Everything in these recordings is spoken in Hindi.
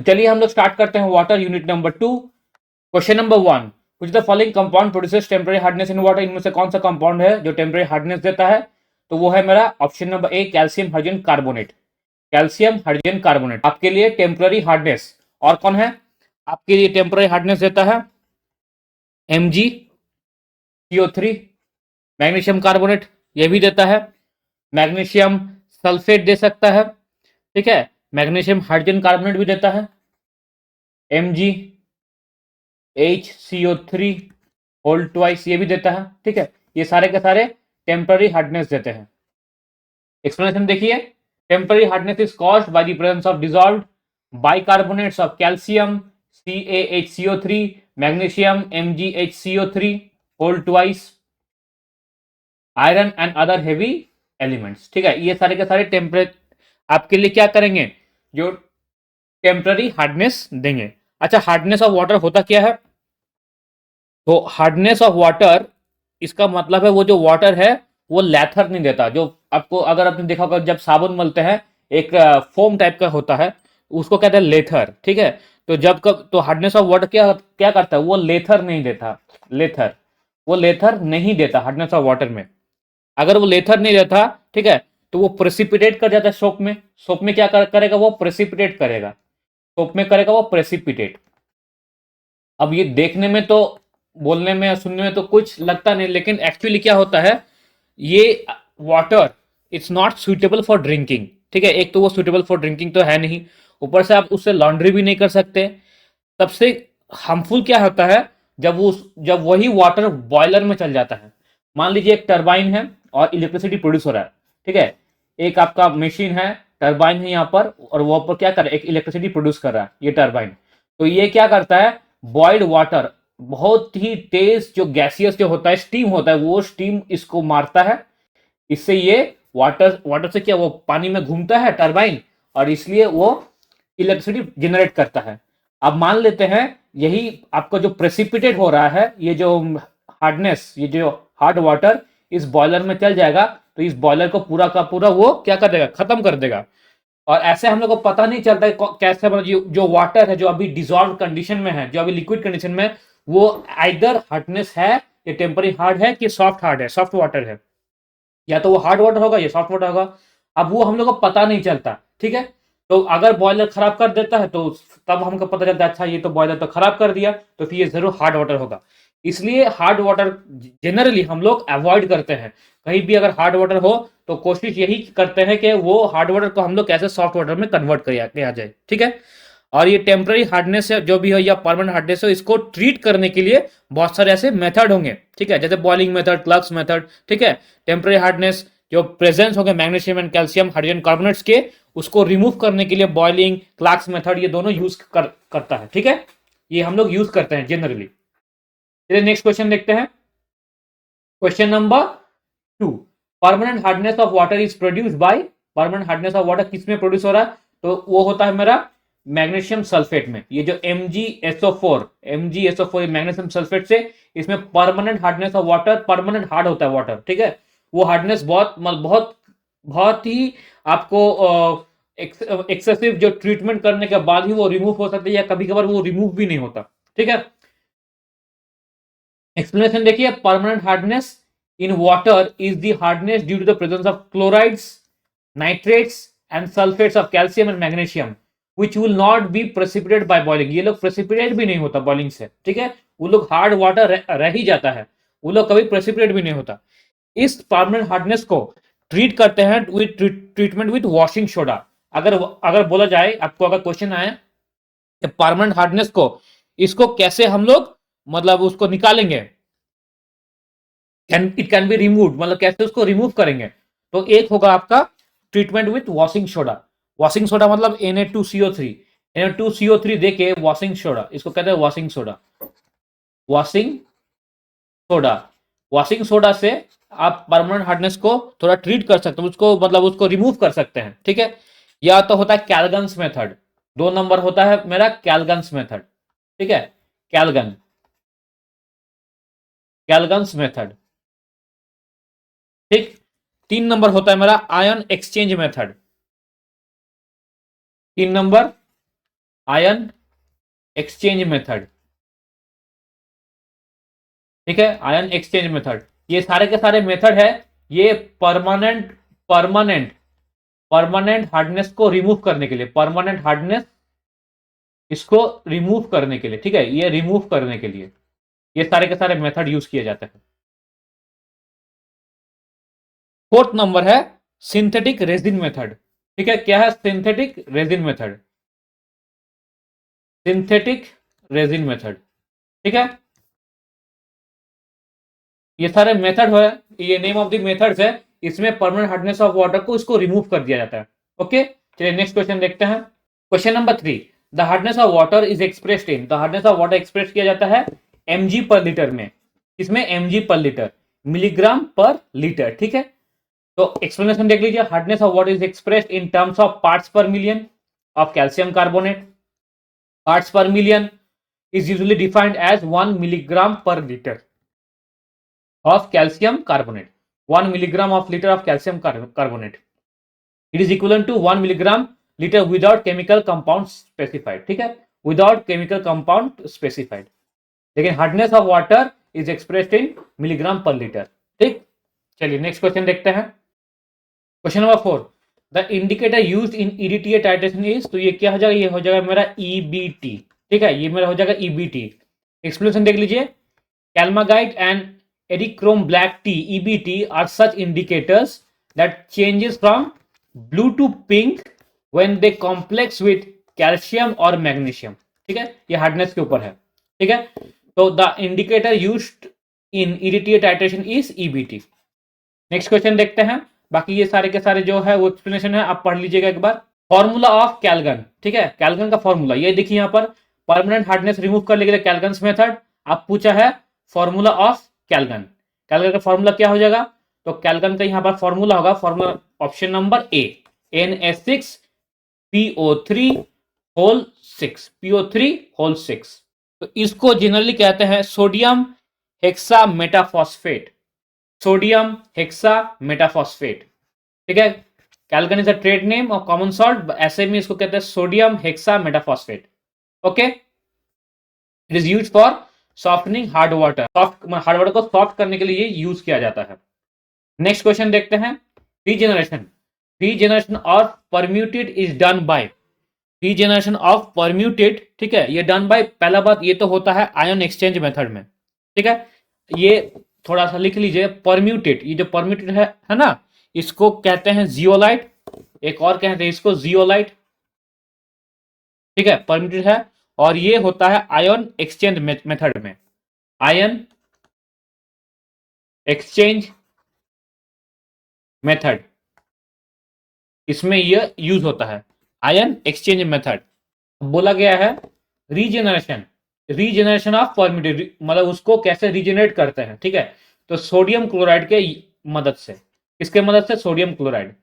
चलिए हम लोग स्टार्ट करते हैं water unit number 2। Question number 1, कुछ the following compound produces temporary hardness in water. इनमें से कौन सा कंपाउंड है जो टेम्परेरी हार्डनेस देता है? तो वो है मेरा ऑप्शन नंबर ए, calcium hydrogen carbonate. Calcium hydrogen carbonate आपके लिए टेम्परेरी हार्डनेस। और कौन है आपके लिए टेम्परेरी हार्डनेस देता है? MgCO3। मैग्नीशियम कार्बोनेट ये भी देता है। मैग्नीशियम सल्फेट दे सकता है, ठीक है। मैग्नीशियम हाइड्रोजन कार्बोनेट भी देता है। MgHCO3 होल ट्वाइस ये भी देता है, ठीक है। ये सारे के सारे टेम्पररी हार्डनेस देते हैं। एक्सप्लेनेशन देखिए, temporary hardness is caused by the presence of dissolved bicarbonates of calcium CaHCO3, magnesium MgHCO3 whole twice, iron and other heavy elements, ठीक है। ये सारे के सारे टेम्परेचर आपके लिए क्या करेंगे, जो टेम्पररी हार्डनेस देंगे। अच्छा, हार्डनेस ऑफ वाटर होता क्या है? तो हार्डनेस ऑफ वाटर इसका मतलब है वो जो वाटर है वो लैथर नहीं देता। जो आपको अगर आपने देखा होगा जब साबुन मलते हैं एक फोम टाइप का होता है, उसको कहते हैं लेथर, ठीक है। तो जब कब तो हार्डनेस ऑफ वाटर क्या क्या करता है, वो लेथर नहीं देता। लेथर वो लेथर नहीं देता हार्डनेस ऑफ वाटर में। अगर वो लेथर नहीं देता, ठीक है, तो वो प्रेसिपिटेट कर जाता है सोप में। सोप में क्या करेगा, वो प्रेसिपिटेट करेगा। सोप में करेगा वो प्रेसिपिटेट। अब ये देखने में तो, बोलने में, सुनने में तो कुछ लगता नहीं, लेकिन एक्चुअली क्या होता है, ये water it's not suitable for drinking, ठीक है। एक तो वो सुइटेबल फॉर ड्रिंकिंग तो है नहीं, ऊपर से आप उससे लॉन्ड्री भी नहीं कर सकते। सबसे हार्मफुल क्या होता है, जब वही वाटर बॉयलर में चल जाता है। मान लीजिए एक टरबाइन है और इलेक्ट्रिसिटी प्रोड्यूस हो रहा है, ठीक है। एक आपका मशीन है, टरबाइन है यहाँ पर, और वो पर क्या कर रहा है, एक इलेक्ट्रिसिटी प्रोड्यूस कर रहा है ये टरबाइन। तो ये क्या करता है, बॉइल्ड वाटर, बहुत ही तेज जो गैसियस जो होता है, स्टीम होता है, वो स्टीम इसको मारता है। इससे ये वाटर वाटर से क्या, वो पानी में घूमता है टरबाइन, और इसलिए वो इलेक्ट्रिसिटी जनरेट करता है। अब मान लेते हैं यही आपका जो प्रेसिपिटेट हो रहा है, ये जो हार्डनेस, ये जो हार्ड वाटर इस बॉयलर में चल जाएगा, तो इस बॉयलर को पूरा का पूरा वो क्या कर देगा, खत्म कर देगा। और ऐसे हम लोग को पता नहीं चलता है कैसे, मतलब जो वाटर है जो अभी डिजॉल्व कंडीशन में है, जो अभी लिक्विड कंडीशन में, वो आइदर हार्डनेस है, ये टेम्पररी हार्ड है कि सॉफ्ट हार्ड है, सॉफ्ट वाटर है, या तो वो हार्ड वाटर होगा या सॉफ्ट वाटर होगा। अब वो हम लोग को पता नहीं चलता, ठीक है। तो अगर बॉयलर खराब कर देता है तो तब हमको पता चलता है, अच्छा ये तो बॉयलर तो खराब कर दिया, तो फिर ये जरूर हार्ड वाटर होगा। इसलिए हार्ड वाटर जनरली हम लोग अवॉइड करते हैं। कहीं भी अगर हार्ड वाटर हो तो कोशिश यही करते हैं कि वो हार्ड वाटर को हम लोग कैसे सॉफ्ट वाटर में कन्वर्ट किया जाए, ठीक है। और ये टेम्पररी हार्डनेस है जो भी हो या परमानेंट हार्डनेस हो, इसको ट्रीट करने के लिए बहुत सारे ऐसे मेथड होंगे, ठीक है, जैसे बॉइलिंग मेथड, क्लक्स मेथड, ठीक है। टेम्पररी हार्डनेस जो प्रेजेंस होंगे magnesium and calcium hydrogen carbonates के, उसको रिमूव करने के लिए बॉइलिंग, क्लक्स मेथड, ये दोनों यूज करता है, ठीक है। ये हम लोग यूज करते हैं जनरली। चलिए नेक्स्ट क्वेश्चन देखते हैं। Question number 2, permanent hardness of water is produced by. Permanent hardness of water किसमें प्रोड्यूस हो रहा है, तो वो होता है मेरा मैग्नीशियम सल्फेट में। ये जो MgSO4 मैग्नीशियम सल्फेट से, इसमें permanent hardness of water, permanent hard होता है वाटर, ठीक है। वो हार्डनेस बहुत बहुत बहुत ही आपको एक्सेसिव जो ट्रीटमेंट करने के बाद ही वो रिमूव हो सकता है, या कभी कभार वो रिमूव भी नहीं होता, ठीक है। एक्सप्लेनेशन देखिए, permanent hardness in water is the hardness due to the presence of chlorides, nitrates and sulfates of calcium and magnesium which will not be precipitated by boiling। ये लोग प्रेसिपिटेट भी नहीं होता बॉइलिंग से, ठीक है। वो लोग हार्ड वाटर रह ही जाता है, वो लोग कभी प्रेसिपिटेट भी नहीं होता। इस परमानेंट हार्डनेस को ट्रीट करते हैं with treatment with washing soda. अगर अगर बोला जाए, आपको अगर क्वेश्चन आए परमानेंट हार्डनेस को, इसको कैसे हम लोग मतलब उसको निकालेंगे, इट कैन बी रिमूव, मतलब कैसे उसको रिमूव करेंगे, तो एक होगा आपका treatment with washing soda. Washing soda मतलब Na2CO3। Na2CO3 देके वॉशिंग सोडा, इसको कहते हैं washing soda. Washing soda, washing soda से आप परमानेंट हार्डनेस को थोड़ा ट्रीट कर सकते हैं, उसको मतलब उसको रिमूव कर सकते हैं, ठीक है। या तो होता है कैलगन्स मेथड। 2 नंबर होता है मेरा कैलगन्स मेथड, ठीक है। कैलगन्स मेथड, ठीक। 3 नंबर होता है मेरा ion exchange method. 3 number ion exchange method, ठीक है, आयन एक्सचेंज मेथड। ये सारे के सारे मेथड है, ये परमानेंट परमानेंट हार्डनेस को रिमूव करने के लिए, परमानेंट हार्डनेस इसको रिमूव करने के लिए, ठीक है, ये रिमूव करने के लिए ये सारे के सारे मेथड यूज किए जाते हैं। फोर्थ नंबर है सिंथेटिक रेजिन मेथड, ठीक है। क्या है synthetic resin method? Synthetic resin method, ठीक है। ये सारे मेथड है, ये नेम ऑफ द मेथड्स है, इसमें परमानेंट हार्डनेस ऑफ वाटर को इसको रिमूव कर दिया जाता है। ओके, चलिए नेक्स्ट क्वेश्चन देखते हैं। Question number 3, the hardness of water is expressed in, the hardness of water express किया जाता है mg पर लीटर में। इसमें mg पर लीटर, मिलीग्राम पर लीटर, ठीक है। तो एक्सप्लेनेशन देख लीजिए, hardness of water is expressed in terms of parts per million of calcium carbonate. Parts per million is usually defined as 1 milligram per liter of calcium carbonate. 1 milligram of liter of calcium carbonate. It is equivalent to 1 milligram liter without chemical compound specified. ठीक है, without chemical compound specified. लेकिन hardness of water is expressed in milligram per litre, ठीक। चलिए नेक्स्ट क्वेश्चन देखते हैं। Question number 4, the indicator used in EDTA titration is, तो ये क्या हो जाएगा? ये हो जाएगा मेरा ईबीटी, ठीक है, ये मेरा हो जाएगा ईबीटी। एक्सप्लेनेशन देख लीजिए, calmagite and eriochrome black T EBT are such indicators that changes from blue to pink when they complex with calcium और मैग्नीशियम, ठीक है। ये हार्डनेस के ऊपर है, ठीक है। तो the indicator used in EDTA titration is EBT. Next question देखते हैं। बाकी ये सारे के सारे जो है वो एक्सप्लेनेशन है, आप पढ़ लीजिएगा एक बार। फॉर्मूला ऑफ कैल्गन, ठीक है, कैल्गन का फॉर्मूला ये देखिए यहाँ पर, परमानेंट हार्डनेस रिमूव करने के लिए कैल्गन मेथड। आप पूछा है फॉर्मूला ऑफ कैल्गन, कैल्गन का फॉर्मूला क्या हो जाएगा? तो कैल्गन का यहाँ पर फॉर्मूला होगा, formula option number A, NH6PO3 whole 6, PO3 whole 6। तो इसको जनरली कहते हैं sodium hexa metaphosphate, sodium hexa metaphosphate, ठीक है। Calgon is a trade name और कॉमन सॉल्ट, ऐसे में इसको कहते हैं sodium hexa metaphosphate. Okay, it is use for softening hard water, hard water को सॉफ्ट करने के लिए यूज किया जाता है। नेक्स्ट क्वेश्चन देखते हैं। Regeneration, regeneration of permutit is done by, regeneration of permutit, ठीक है, ये डन बाय, पहला बात ये तो होता है आयन एक्सचेंज मेथड में, ठीक है। ये थोड़ा सा लिख लीजिए, परम्यूटेड, ये जो परम्यूटेड है ना, इसको कहते हैं जियोलाइट, एक और कहते हैं इसको जियोलाइट, ठीक है, परम्यूटेड है। और ये होता है आयन एक्सचेंज मेथड में, आयन एक्सचेंज मेथड, इसमें यह यूज होता है आयन एक्सचेंज मेथड। बोला गया है रीजेनरेशन, रीजेनरेशन ऑफ परम्यूटेड, मतलब उसको कैसे रीजेनरेट करते हैं, ठीक है। तो सोडियम क्लोराइड के मदद से, किसके मदद से? Sodium chloride.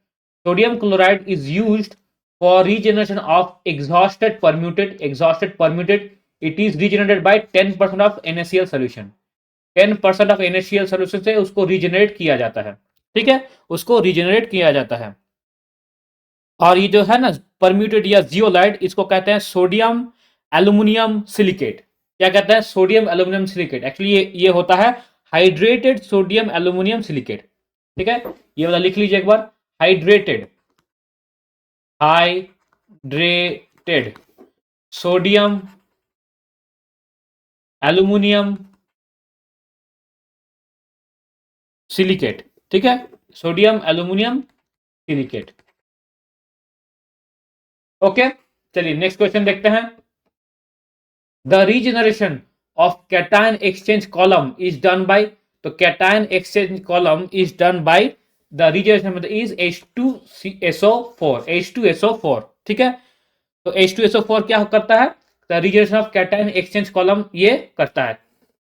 Sodium chloride is used for regeneration of exhausted permutit, exhausted permutit it is regenerated by 10% of NaCl solution, 10% of NaCl solution से उसको रीजेनरेट किया जाता है, ठीक है, उसको रीजेनरेट किया जाता है। और ये जो है ना परम्यूटेड या जियोलाइट, इसको कहते हैं सोडियम एल्यूमिनियम सिलिकेट। क्या कहते हैं? Sodium aluminium silicate. एक्चुअली ये होता है हाइड्रेटेड सोडियम एल्यूमिनियम सिलिकेट, ठीक है, ये वाला लिख लीजिए एक बार, hydrated, hydrated sodium aluminium silicate, ठीक है, सोडियम एल्यूमिनियम सिलिकेट। ओके, चलिए नेक्स्ट क्वेश्चन देखते हैं। The regeneration of cation exchange column is done by, तो cation exchange column is done by the regeneration is H2SO4, H2SO4, ठीक है। तो H2SO4 क्या करता है? The regeneration of cation exchange column ये करता है,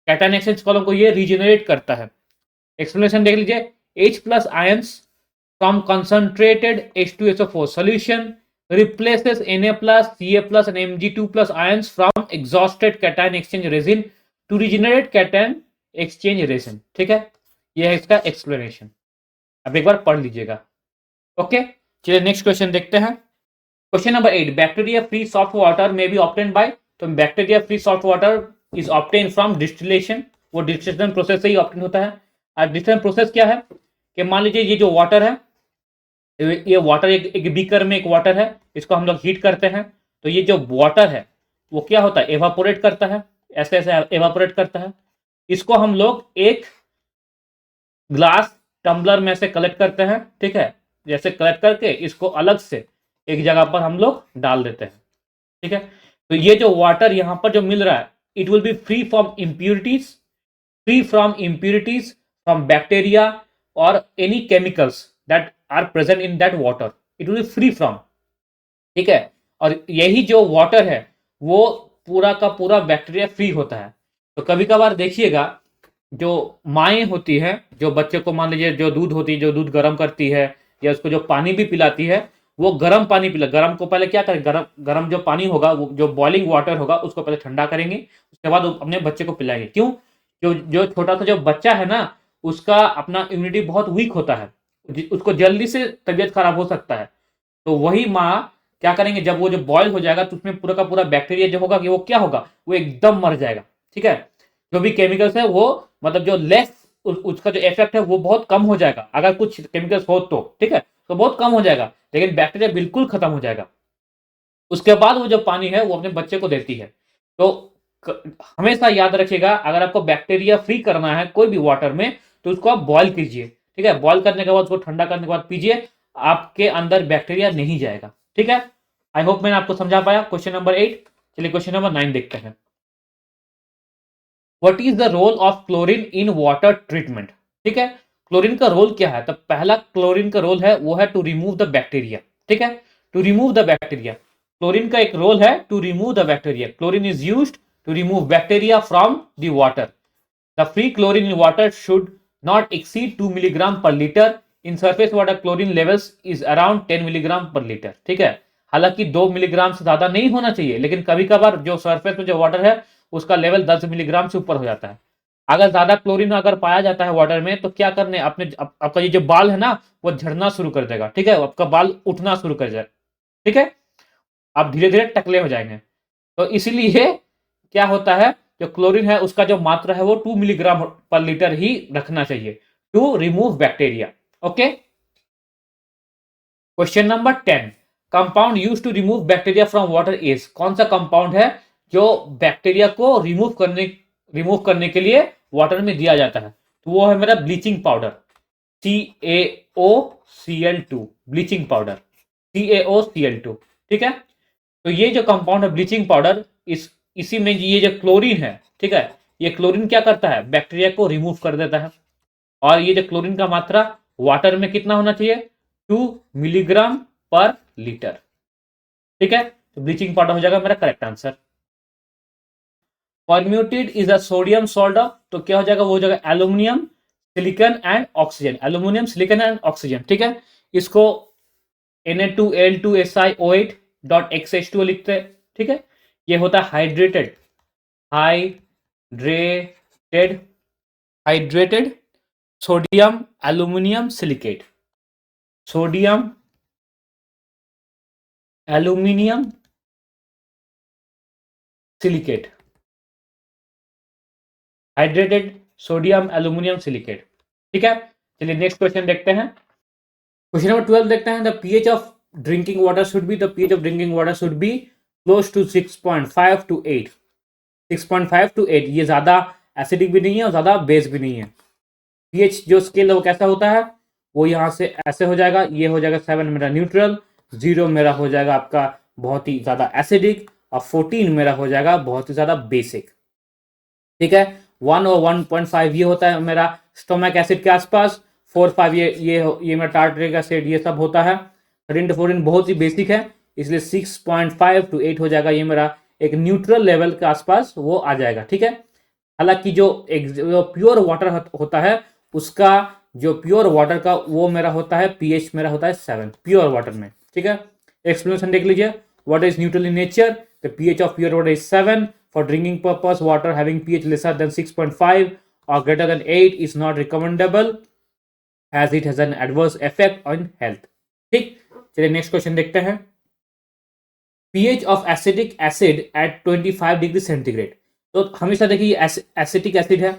कैटायन एक्सचेंज कॉलम को ये रीजेनरेट करता है। एक्सप्लेनेशन देख लीजिए, H+ ions from concentrated H2SO4 solution replaces Na+, Ca+ and Mg2+ ions from exhausted cation exchange resin to regenerate cation exchange resin, ठीक है, यह है इसका एक्सप्लेनेशन। अब एक बार पढ़ लीजिएगा। ओके, चलिए नेक्स्ट क्वेश्चन देखते हैं। Question number 8, bacteria free soft water में बी ऑब्टेन बाय, तो bacteria free soft water is obtain from distillation, वो डिस्टिलेशन प्रोसेस से ही ऑब्टेन होता है। और डिस्टिलेशन प्रोसेस क्या है कि मान लीजिए ये जो वाटर है, ये वाटर एक बीकर में एक वाटर है, इसको हम लोग हीट करते हैं, तो ये जो वाटर है वो क्या होता है, एवापोरेट करता है, ऐसे ऐसे एवापोरेट करता है। इसको हम लोग एक ग्लास टम्बलर में से कलेक्ट करते हैं, ठीक है, जैसे कलेक्ट करके इसको अलग से एक जगह पर हम लोग डाल देते हैं, ठीक है। तो ये जो वाटर यहाँ पर जो मिल रहा है, it will be free from impurities, free from impurities, from bacteria और any chemicals that are present in that water, it will be free from, ठीक है। और यही जो वाटर है वो पूरा का पूरा बैक्टीरिया फ्री होता है। तो कभी कभार देखिएगा जो माएँ होती हैं, जो बच्चे को मान लीजिए जो दूध होती है, जो दूध गर्म करती है या उसको जो पानी भी पिलाती है, वो गर्म पानी पिला, गर्म को पहले क्या करें, गर्म गर्म जो पानी होगा, वो जो बॉइलिंग वाटर होगा उसको पहले ठंडा करेंगे, उसके बाद अपने बच्चे को पिलाएंगे। क्यों? जो जो छोटा सा जो बच्चा है ना, उसका अपना इम्यूनिटी बहुत वीक होता है, उसको जल्दी से तबीयत खराब हो सकता है। तो वही माँ क्या करेंगे, जब वो जो बॉयल हो जाएगा तो उसमें पूरा का पूरा बैक्टीरिया जो होगा कि वो क्या होगा, वो एकदम मर जाएगा, ठीक है। जो भी केमिकल्स है वो मतलब जो लेस उसका जो इफेक्ट है वो बहुत कम हो जाएगा, अगर कुछ केमिकल्स हो तो, ठीक है, तो बहुत कम हो जाएगा, लेकिन बैक्टीरिया बिल्कुल खत्म हो जाएगा। उसके बाद वो जो पानी है वो अपने बच्चे को देती है। तो हमेशा याद रखिएगा, अगर आपको बैक्टीरिया फ्री करना है कोई भी वाटर में, तो उसको आप बॉयल कीजिए, ठीक है। बॉयल करने के बाद उसको ठंडा करने के बाद पीजिए, आपके अंदर बैक्टीरिया नहीं जाएगा, ठीक है। आई होप मैंने आपको समझा पाया क्वेश्चन नंबर 8। चलिए क्वेश्चन नंबर 9 देखते हैं। What is the role of chlorine in water treatment, ठीक है। क्लोरीन का रोल क्या है? तो पहला क्लोरीन का रोल है वो है टू रिमूव द बैक्टीरिया, ठीक है, to remove the bacteria. Chlorine का एक रोल है to remove the bacteria. Chlorine is used to remove bacteria from the water. The free chlorine in water should not exceed 2 milligram per litre. In surface water chlorine levels is around 10 milligram per litre, ठीक है। हालांकि 2 मिलीग्राम से ज्यादा नहीं होना चाहिए, लेकिन कभी कभार जो सरफेस में जो वाटर है उसका लेवल 10 मिलीग्राम से ऊपर हो जाता है। अगर ज्यादा क्लोरीन अगर पाया जाता है वाटर में, तो क्या करने अपने आपका ये जो बाल है ना वो झड़ना शुरू कर देगा, ठीक है, आपका बाल उठना शुरू कर जाएगा, ठीक है, आप धीरे धीरे टकले हो जाएंगे। तो इसीलिए क्या होता है, जो क्लोरीन है उसका जो मात्रा है वो 2 मिलीग्राम पर लीटर ही रखना चाहिए to remove bacteria. Okay, question number 10, compound use to remove bacteria from water is, कौन सा कंपाउंड है जो बैक्टीरिया को रिमूव करने के लिए वाटर में दिया जाता है? तो वो है मेरा bleaching powder, CaOCl2, bleaching powder CaOCl2, ठीक है। तो ये जो कंपाउंड है ब्लीचिंग पाउडर, इसी में ये जो क्लोरीन है, ठीक है, ये क्लोरीन क्या करता है, बैक्टीरिया को रिमूव कर देता है। और ये जो क्लोरीन का मात्रा वाटर में कितना होना चाहिए, 2 मिलीग्राम पर लीटर, ठीक है। तो ब्लीचिंग पाउडर हो जाएगा मेरा correct answer. Permutit is a sodium salt of, तो क्या हो जाएगा, वो हो जाएगा aluminium silicon and oxygen, aluminium silicon and oxygen, ठीक है। इसको Na2Al2SiO8.XH2 लिखते हैं, ठीक है। ये होता है hydrated, hydrated hydrated sodium aluminium silicate, sodium aluminium silicate, hydrated sodium aluminium silicate, ठीक है। चलिए नेक्स्ट क्वेश्चन देखते हैं। क्वेश्चन नंबर 12 देखते हैं। The pH of drinking water should be, the pH of drinking water should be close to 6.5 to 8, 6.5 to 8, ये ज्यादा एसिडिक भी नहीं है और ज्यादा बेस भी नहीं है। पीएच जो स्केल है वो कैसा होता है, वो यहाँ से ऐसे हो जाएगा, ये हो जाएगा 7 मेरा न्यूट्रल, 0 मेरा हो जाएगा आपका बहुत ही ज्यादा एसिडिक, और 14 मेरा हो जाएगा बहुत ही ज्यादा बेसिक, ठीक है। 1 और 1.5 ये होता है मेरा स्टोमक एसिड के आसपास, 4-5 ये मेरा टार्टरिक एसिड, ये सब होता है। 13 to 14 बहुत ही बेसिक है, इसलिए 6.5 to 8 हो जाएगा, ये मेरा एक न्यूट्रल लेवल के आसपास वो आ जाएगा, ठीक है। हालांकि जो प्योर वाटर होता है उसका, जो प्योर वाटर का वो मेरा होता है पीएच मेरा होता है 7 प्योर वाटर में, ठीक है। एक्सप्लेनेशन देख लीजिए, water is neutral in nature, the pH of pure water is 7, for drinking purpose water having pH lesser than 6.5 और greater than 8 is not recommendable as it has an adverse effect on health, ठीक। चलिए नेक्स्ट क्वेश्चन देखते हैं। pH of acetic acid at 25 degree centigrade. तो हमेशा देखिए एसिटिक एसिड है,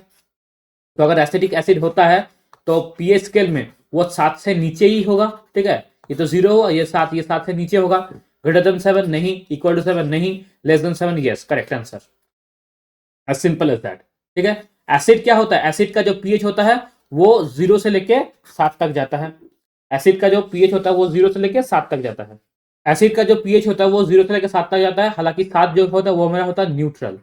तो अगर एसिटिक एसिड होता है तो पीएच स्केल में वो 7 से नीचे ही होगा। ठीक है, ये तो 0 हुआ, ये 7 से नीचे होगा। ग्रेटर देन 7 नहीं, इक्वल टू 7 नहीं, less than 7 yes, correct answer, as simple as that. ठीक है, एसिड क्या होता है, एसिड का जो पीएच होता है वो 0 से लेके 7 तक जाता है। एसिड का जो पीएच होता है वो 0 से लेके 7 तक जाता है। एसिड का जो पीएच होता है वो 0 से लेकर 7 तक जाता है। हालांकि 7 जो होता है वो मेरा होता है न्यूट्रल,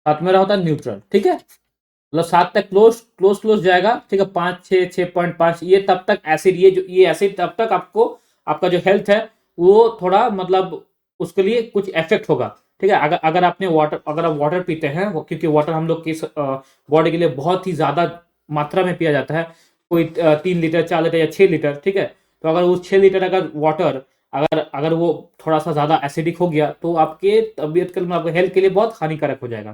7 मेरा होता है न्यूट्रल। ठीक है, मतलब 7 तक क्लोज क्लोज क्लोज जाएगा। ठीक है, 5 6 6.5 ये तब तक एसिड, ये एसिड तब तक आपको आपका जो हेल्थ है वो थोड़ा मतलब उसके लिए कुछ इफेक्ट होगा। ठीक है, अगर आपने वाटर, अगर आप वाटर पीते हैं, क्योंकि वाटर हम लोग की बॉडी के लिए बहुत ही ज्यादा मात्रा में पिया जाता है, कोई 3 लीटर 4 लीटर या 6 लीटर। ठीक है, तो अगर वो 6 लीटर अगर वाटर अगर अगर वो थोड़ा सा ज्यादा एसिडिक हो गया तो आपके तबीयत के लिए, आपके हेल्थ के लिए बहुत हानिकारक हो जाएगा।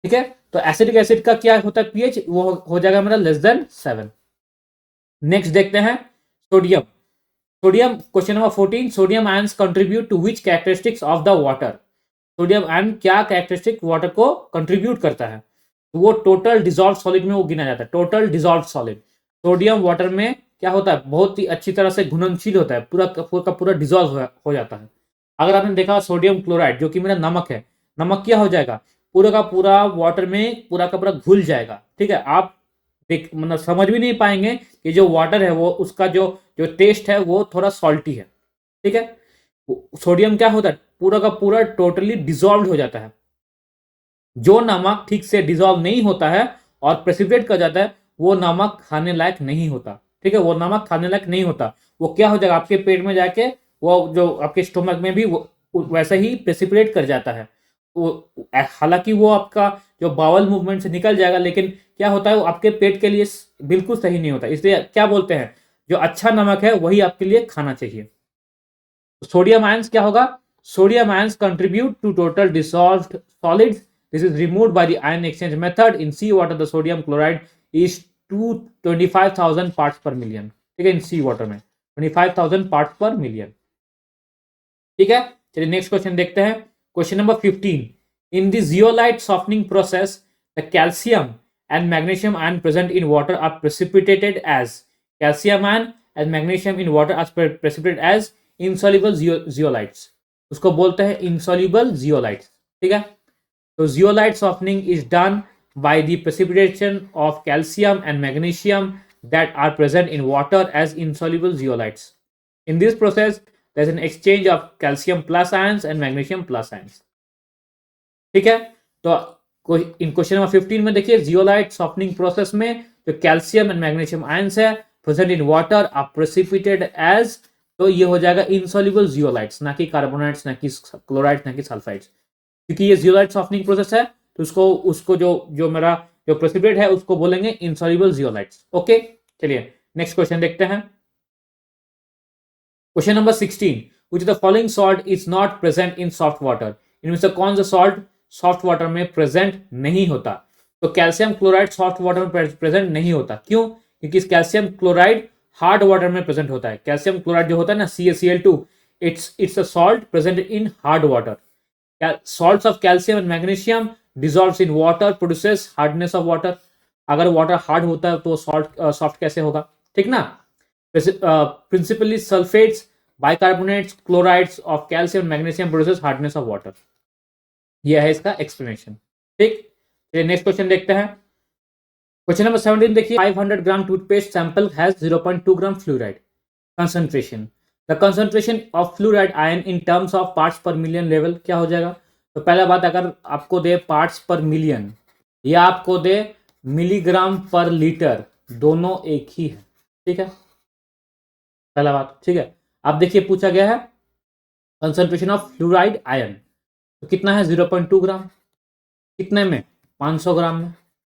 ठीक है, तो एसिडिक एसिड का क्या होता है पीएच, वो हो जाएगा मेरा लेस देन 7। नेक्स्ट देखते हैं sodium. Sodium, question number 14, sodium ions contribute to which characteristics of the water. Sodium ion क्या कैरेक्टरिस्टिक वाटर को कंट्रीब्यूट करता है, वो टोटल डिजॉल्व सॉलिड में वो गिना जाता है, total dissolve solid. Sodium water में क्या होता है, बहुत ही अच्छी तरह से घुलनशील होता है, पूरा का पूरा डिजॉल्व हो जाता है। अगर आपने देखा सोडियम क्लोराइड जो कि मेरा नमक है, नमक क्या हो जाएगा, पूरा का पूरा वाटर में पूरा का पूरा घुल जाएगा। ठीक है, आप देख मतलब समझ भी नहीं पाएंगे कि जो वाटर है वो उसका जो जो टेस्ट है वो थोड़ा सॉल्टी है। ठीक है, सोडियम क्या होता है, पूरा का पूरा टोटली डिजॉल्व हो जाता है। जो नमक ठीक से डिजॉल्व नहीं होता है और प्रेसिपिटेट कर जाता है वो नमक खाने लायक नहीं होता। ठीक है, वो नमक खाने लायक नहीं होता, वो क्या हो जाएगा आपके पेट में जाके, वो जो आपके स्टोमक में भी वो वैसा ही प्रेसिपिटेट कर जाता है। हालांकि वो आपका जो बावल मूवमेंट से निकल जाएगा, लेकिन क्या होता है वो आपके पेट के लिए बिल्कुल सही नहीं होता। इसलिए क्या बोलते हैं, जो अच्छा नमक है वही आपके लिए खाना चाहिए। सोडियम आयंस क्या होगा, sodium ions contribute to total dissolved solids, this is removed by the ion exchange method. In sea water the sodium chloride is 225,000 parts per million. ठीक है, इन सी वाटर में 25,000 पार्ट्स पर मिलियन। ठीक है, चलिए नेक्स्ट क्वेश्चन देखते हैं। Question number 15, in the zeolite softening process the calcium and magnesium ion present in water are precipitated as, calcium ion and magnesium in water are precipitated as insoluble zeolites। उसको बोलते हैं insoluble zeolites। ठीक है, तो zeolite softening is done by the precipitation of calcium and magnesium that are present in water as insoluble zeolites। In this process there is an exchange of calcium plus ions and magnesium plus ions। ठीक है, तो इन क्वेश्चन नंबर 15 में देखिए जियोलाइट सॉफ्टनिंग प्रोसेस में जो कैल्शियम एंड मैग्नीशियम आयंस है present in water are precipitated as, तो ये हो जाएगा इनसॉल्युबल जियोलाइट्स, ना कि कार्बोनाइट्स, ना कि क्लोराइड्स, ना कि सल्फाइड्स। क्योंकि ये जियोलाइट सॉफ्टनिंग प्रोसेस है तो उसको उसको जो जो मेरा जो प्रेसिपिटेट है उसको बोलेंगे इनसॉल्युबल जियोलाइट्स। ओके, चलिए नेक्स्ट क्वेश्चन देखते हैं। Question number 16, which the following salt is not present in soft water. इनमें से कौन सा सॉल्ट सॉफ्ट वाटर में प्रेजेंट नहीं होता। तो कैल्शियम क्लोराइड सॉफ्ट वाटर में प्रेजेंट नहीं होता, क्यों, क्योंकि कैल्शियम क्लोराइड हार्ड वाटर में प्रेजेंट होता है। कैल्शियम क्लोराइड जो होता है ना CaCl2, it's a salt present in hard water. salts of calcium and magnesium dissolves in water produces hardness of water। अगर वाटर हार्ड होता है तो सॉफ्ट कैसे होगा, ठीक ना। Principally sulphates, bicarbonates, chlorides of calcium magnesium produces hardness of water. यह है इसका एक्सप्लेनेशन। ठीक, चलिए नेक्स्ट क्वेश्चन देखते हैं। क्वेश्चन नंबर 17 देखिए, 500 gram toothpaste sample has 0.2 gram fluoride concentration. The concentration of fluoride ion in terms of parts per million level क्या हो जाएगा। तो पहला बात, अगर आपको दे पार्ट्स पर मिलियन या आपको दे मिलीग्राम पर लीटर, दोनों एक ही है। ठीक है, पहला बात। ठीक है, अब देखिए पूछा गया है कंसंट्रेशन ऑफ फ्लोराइड आयन, तो कितना है 0.2 ग्राम, कितने में 500 ग्राम में।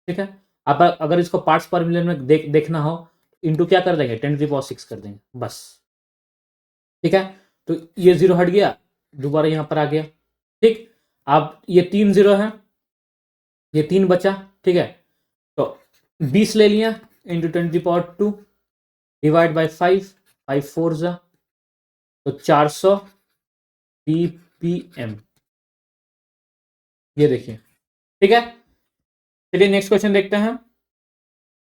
ठीक है, अब अगर इसको पार्ट्स पर मिलियन में देखना हो, इंटू क्या कर देंगे 10⁶ कर देंगे बस। ठीक है, तो ये 0 हट गया, दोबारा यहां पर आ गया। ठीक, अब ये 3 0 है, ये 3 बचा। ठीक है, तो 20 ले लिया इंटू 10⁻², डिवाइड बाई 5, 5 4 जा, तो 400 टी ppm, ये देखिए, ठीक है। चलिए नेक्स्ट क्वेश्चन देखते हैं।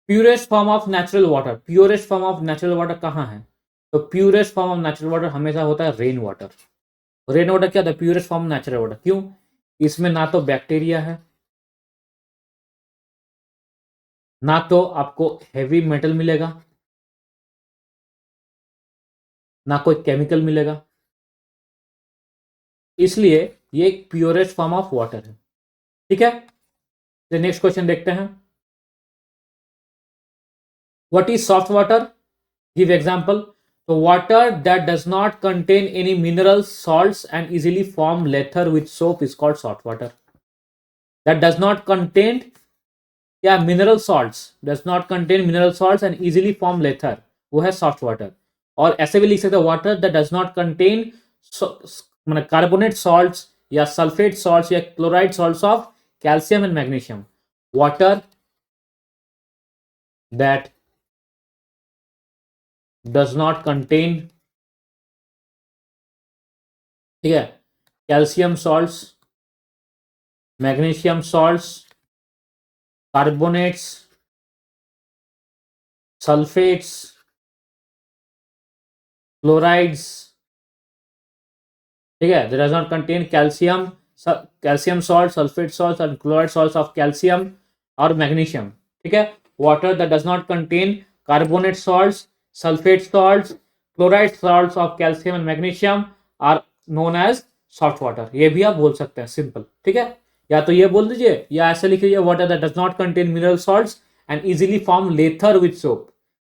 Purest form of natural water, purest form of natural water कहाँ है? तो purest form of natural water हमेशा होता है रेन वाटर। रेन वाटर क्या था? Purest form natural water. क्यों? इसमें ना तो बैक्टीरिया है, ना तो आपको हैवी मेटल मिलेगा, ना कोई केमिकल मिलेगा, इसलिए ये एक प्योरेस्ट फॉर्म ऑफ वाटर है, ठीक है। तो नेक्स्ट क्वेश्चन देखते हैं। What is soft water? Give example. तो water that does not contain any minerals, salts and easily form lather with soap is called soft water. That does not contain क्या? Mineral salts, does not contain mineral salts and easily form lather, वो है सॉफ्ट वाटर। और ऐसे भी लिख सकते हैं water that does not contain मतलब कार्बोनेट सॉल्ट्स या सल्फेट सॉल्ट्स या chloride salts of calcium and magnesium. Water that does not contain, ठीक है, calcium salts, magnesium salts, carbonates, sulphates, chlorides, ठीक है, that does not contain calcium, calcium salt, sulphate salt and chloride salts of calcium और मैग्नीशियम, ठीक है। Water that does not contain carbonate salts, sulphate salts, chloride salts of calcium and magnesium are known as soft water. ये भी आप बोल सकते हैं सिंपल, ठीक है। या तो ये बोल दीजिए या ऐसे लिख लीजिए water that does not contain mineral salts and easily form lather with soap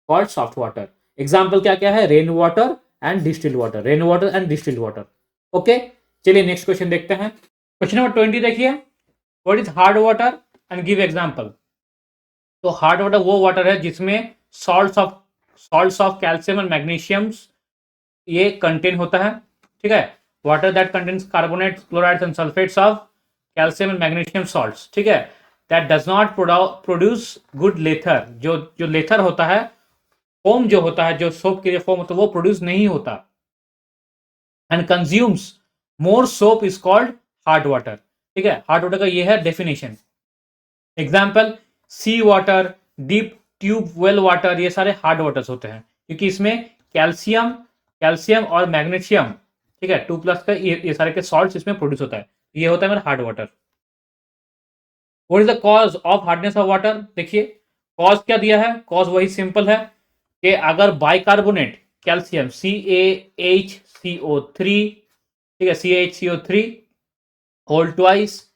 called soft water. Example क्या क्या है? Rain water and distilled water, rain water and distilled water. Okay, चलिए नेक्स्ट क्वेश्चन देखते हैं। क्वेश्चन नंबर 20 देखिए। What is hard water and give example. तो हार्ड वाटर वो वाटर है जिसमें salts of calcium and magnesium ये कंटेन होता है, ठीक है। Water that contains carbonate, chlorides and sulphates of calcium and magnesium salts, ठीक है। That does not produce good लेथर, जो लेथर होता है, फोम जो होता है, जो सोप के लिए फोम होता है, वो प्रोड्यूस नहीं होता। And consumes more soap is called hard water, ठीक है। हार्ड वाटर का ये है definition. Example sea water, deep tube well water, ये सारे हार्ड वाटर्स होते हैं क्योंकि इसमें कैल्शियम और मैग्नीशियम, ठीक है, 2+ का ये सारे के सॉल्ट्स इसमें प्रोड्यूस होता है। ये होता है मेरा hard water. What is the cause of hardness of water? देखिए कॉज क्या दिया है, कॉज वही सिंपल है कि अगर बाइकार्बोनेट कैल्शियम CaHCO3, ठीक है, CaHCO3 whole twice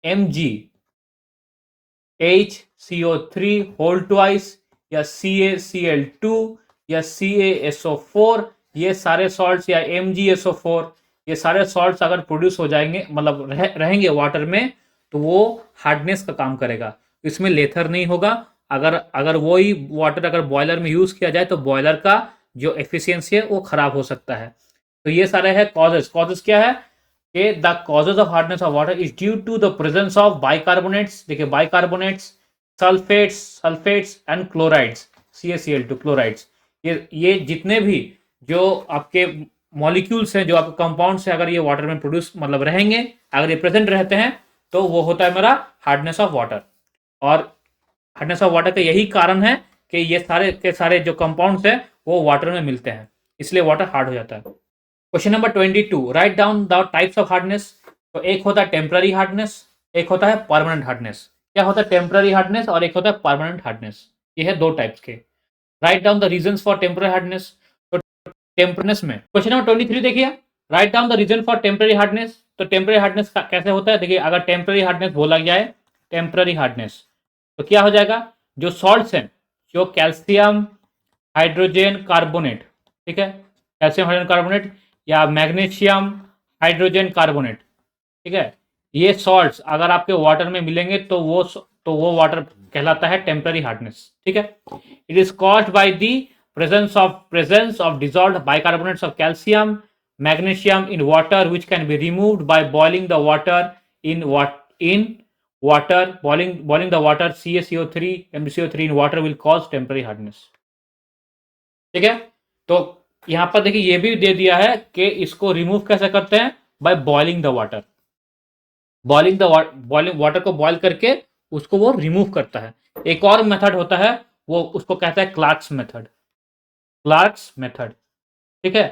MgHCO3 whole twice या CaCl2 या CaSO4, ये सारे सॉल्ट्स या MgSO4, ये सारे सॉल्ट्स अगर प्रोड्यूस हो जाएंगे, मतलब रहेंगे वाटर में, तो वो हार्डनेस का काम करेगा। इसमें लेथर नहीं होगा। अगर वही वाटर अगर बॉयलर में यूज किया जाए तो बॉयलर का जो एफिशिएंसी है वो खराब हो सकता है। तो ये सारे है कॉजेस। कॉजेस क्या है कि the causes of hardness of water is due to the presence of bicarbonates, देखिए bicarbonates, sulphates and chlorides, CaCl2 chlorides, ये जितने भी जो आपके मॉलिक्यूल्स हैं, जो आपके कंपाउंड्स हैं, अगर ये वाटर में प्रोड्यूस मतलब रहेंगे, अगर ये प्रेजेंट रहते हैं, तो वो होता है मेरा हार्डनेस ऑफ वाटर। और हार्डनेस ऑफ वाटर का यही कारण है कि ये सारे के सारे जो कंपाउंड्स हैं वो वाटर में मिलते हैं, इसलिए वाटर हार्ड हो जाता है। Question number 22, right down the types of hardness. तो एक होता है टेम्पररी हार्डनेस, एक होता है परमानेंट हार्डनेस। क्या होता है टेम्पररी हार्डनेस और एक होता है परमानेंट हार्डनेस, ये है दो टाइप्स के। Write down the reasons for temporary hardness. तो टेम्परनेस में क्वेश्चन नंबर 23 देखिए, write down the reason for temporary hardness. तो टेम्पररी हार्डनेस कैसे होता है? देखिए अगर टेम्पररी हार्डनेस बोला जाए, टेम्पररी हार्डनेस, तो क्या हो जाएगा? जो सॉल्ट्स हैं, जो कैल्शियम हाइड्रोजन कार्बोनेट, ठीक है, कैल्शियम हाइड्रोजन कार्बोनेट या मैग्नीशियम हाइड्रोजन कार्बोनेट, ठीक है, ये सॉल्ट्स अगर आपके वाटर में मिलेंगे तो वो वाटर कहलाता है टेम्पररी हार्डनेस, ठीक है। It is caused by the presence of dissolved bicarbonates of calcium, magnesium in water, which can be removed by boiling the water in water. Boiling the water CaCO3 MgCO3 in water will cause temporary hardness, ठीक है। तो यहां पर देखिए ये भी दे दिया है कि इसको रिमूव कैसे करते हैं। By boiling the water. Boiling water को बॉयल करके उसको वो रिमूव करता है। एक और मेथड होता है, वो उसको कहता है क्लार्क्स मेथड। क्लार्क्स मेथड, ठीक है,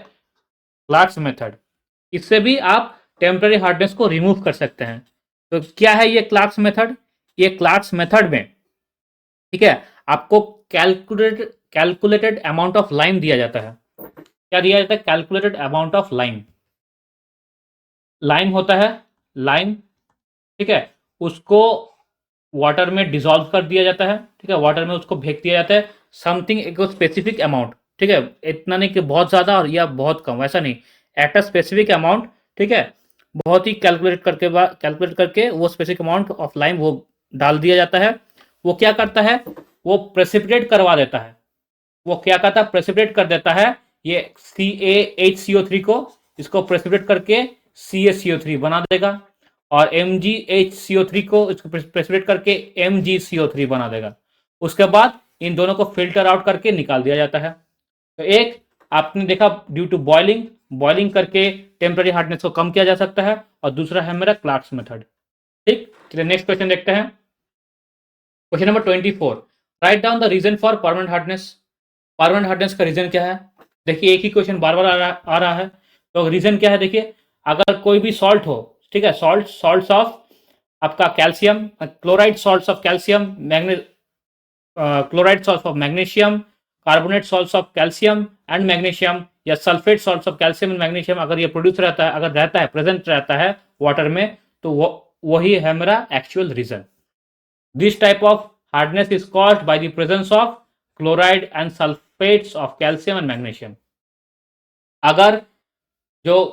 क्लार्क्स मेथड। इससे भी आप टेम्पररी हार्डनेस को रिमूव कर सकते हैं। तो क्या है ये क्लार्क्स मेथड? ये क्लार्क्स मेथड में, ठीक है, आपको कैलकुलेटेड अमाउंट ऑफ लाइम दिया जाता है। क्या दिया जाता है? Calculated amount of lime. Lime होता है, लाइम, ठीक है, उसको वाटर में डिसॉल्व कर दिया जाता है, ठीक है, वाटर में उसको फेंक दिया जाता है, समथिंग एक स्पेसिफिक अमाउंट, ठीक है, इतना नहीं कि बहुत ज़्यादा और या बहुत कम, वैसा नहीं, एट अ स्पेसिफिक अमाउंट, ठीक है, बहुत ही कैलकुलेट करके वो स्पेसिफिक अमाउंट ऑफ लाइम वो डाल दिया जाता है। वो क्या करता है? वो प्रेसिपिटेट करवा देता है। वो क्या करता है? प्रेसिपिटेट कर देता है ये CaHCO3 को, इसको प्रेसिपिटेट करके CaCO3 बना देगा, और MgHCO3 को इसको प्रेसिपिटेट करके MgCO3 बना देगा। उसके बाद इन दोनों को फिल्टर आउट करके निकाल दिया जाता है। तो एक आपने देखा ड्यू टू बॉइलिंग, बॉइलिंग करके टेम्पररी हार्डनेस को कम किया जा सकता है, और दूसरा है मेरा क्लार्क्स मेथड। ठीक, चलिए नेक्स्ट क्वेश्चन देखते हैं। Question number 24, write down the reason for permanent hardness. Permanent hardness का रीजन क्या है? देखिए एक ही क्वेश्चन बार बार आ रहा है, तो रीजन क्या है? देखिए अगर कोई भी सॉल्ट हो, ठीक है, सॉल्ट्स ऑफ आपका calcium, chloride salts of calcium, chloride salts of magnesium, carbonate salts of calcium and magnesium, या sulphate salts of calcium and magnesium अगर ये प्रोड्यूस रहता है, अगर रहता है, प्रेजेंट रहता है वाटर में, तो वही है मेरा actual reason. This type of hardness is caused by the presence of chloride and sulphates of calcium and magnesium. अगर जो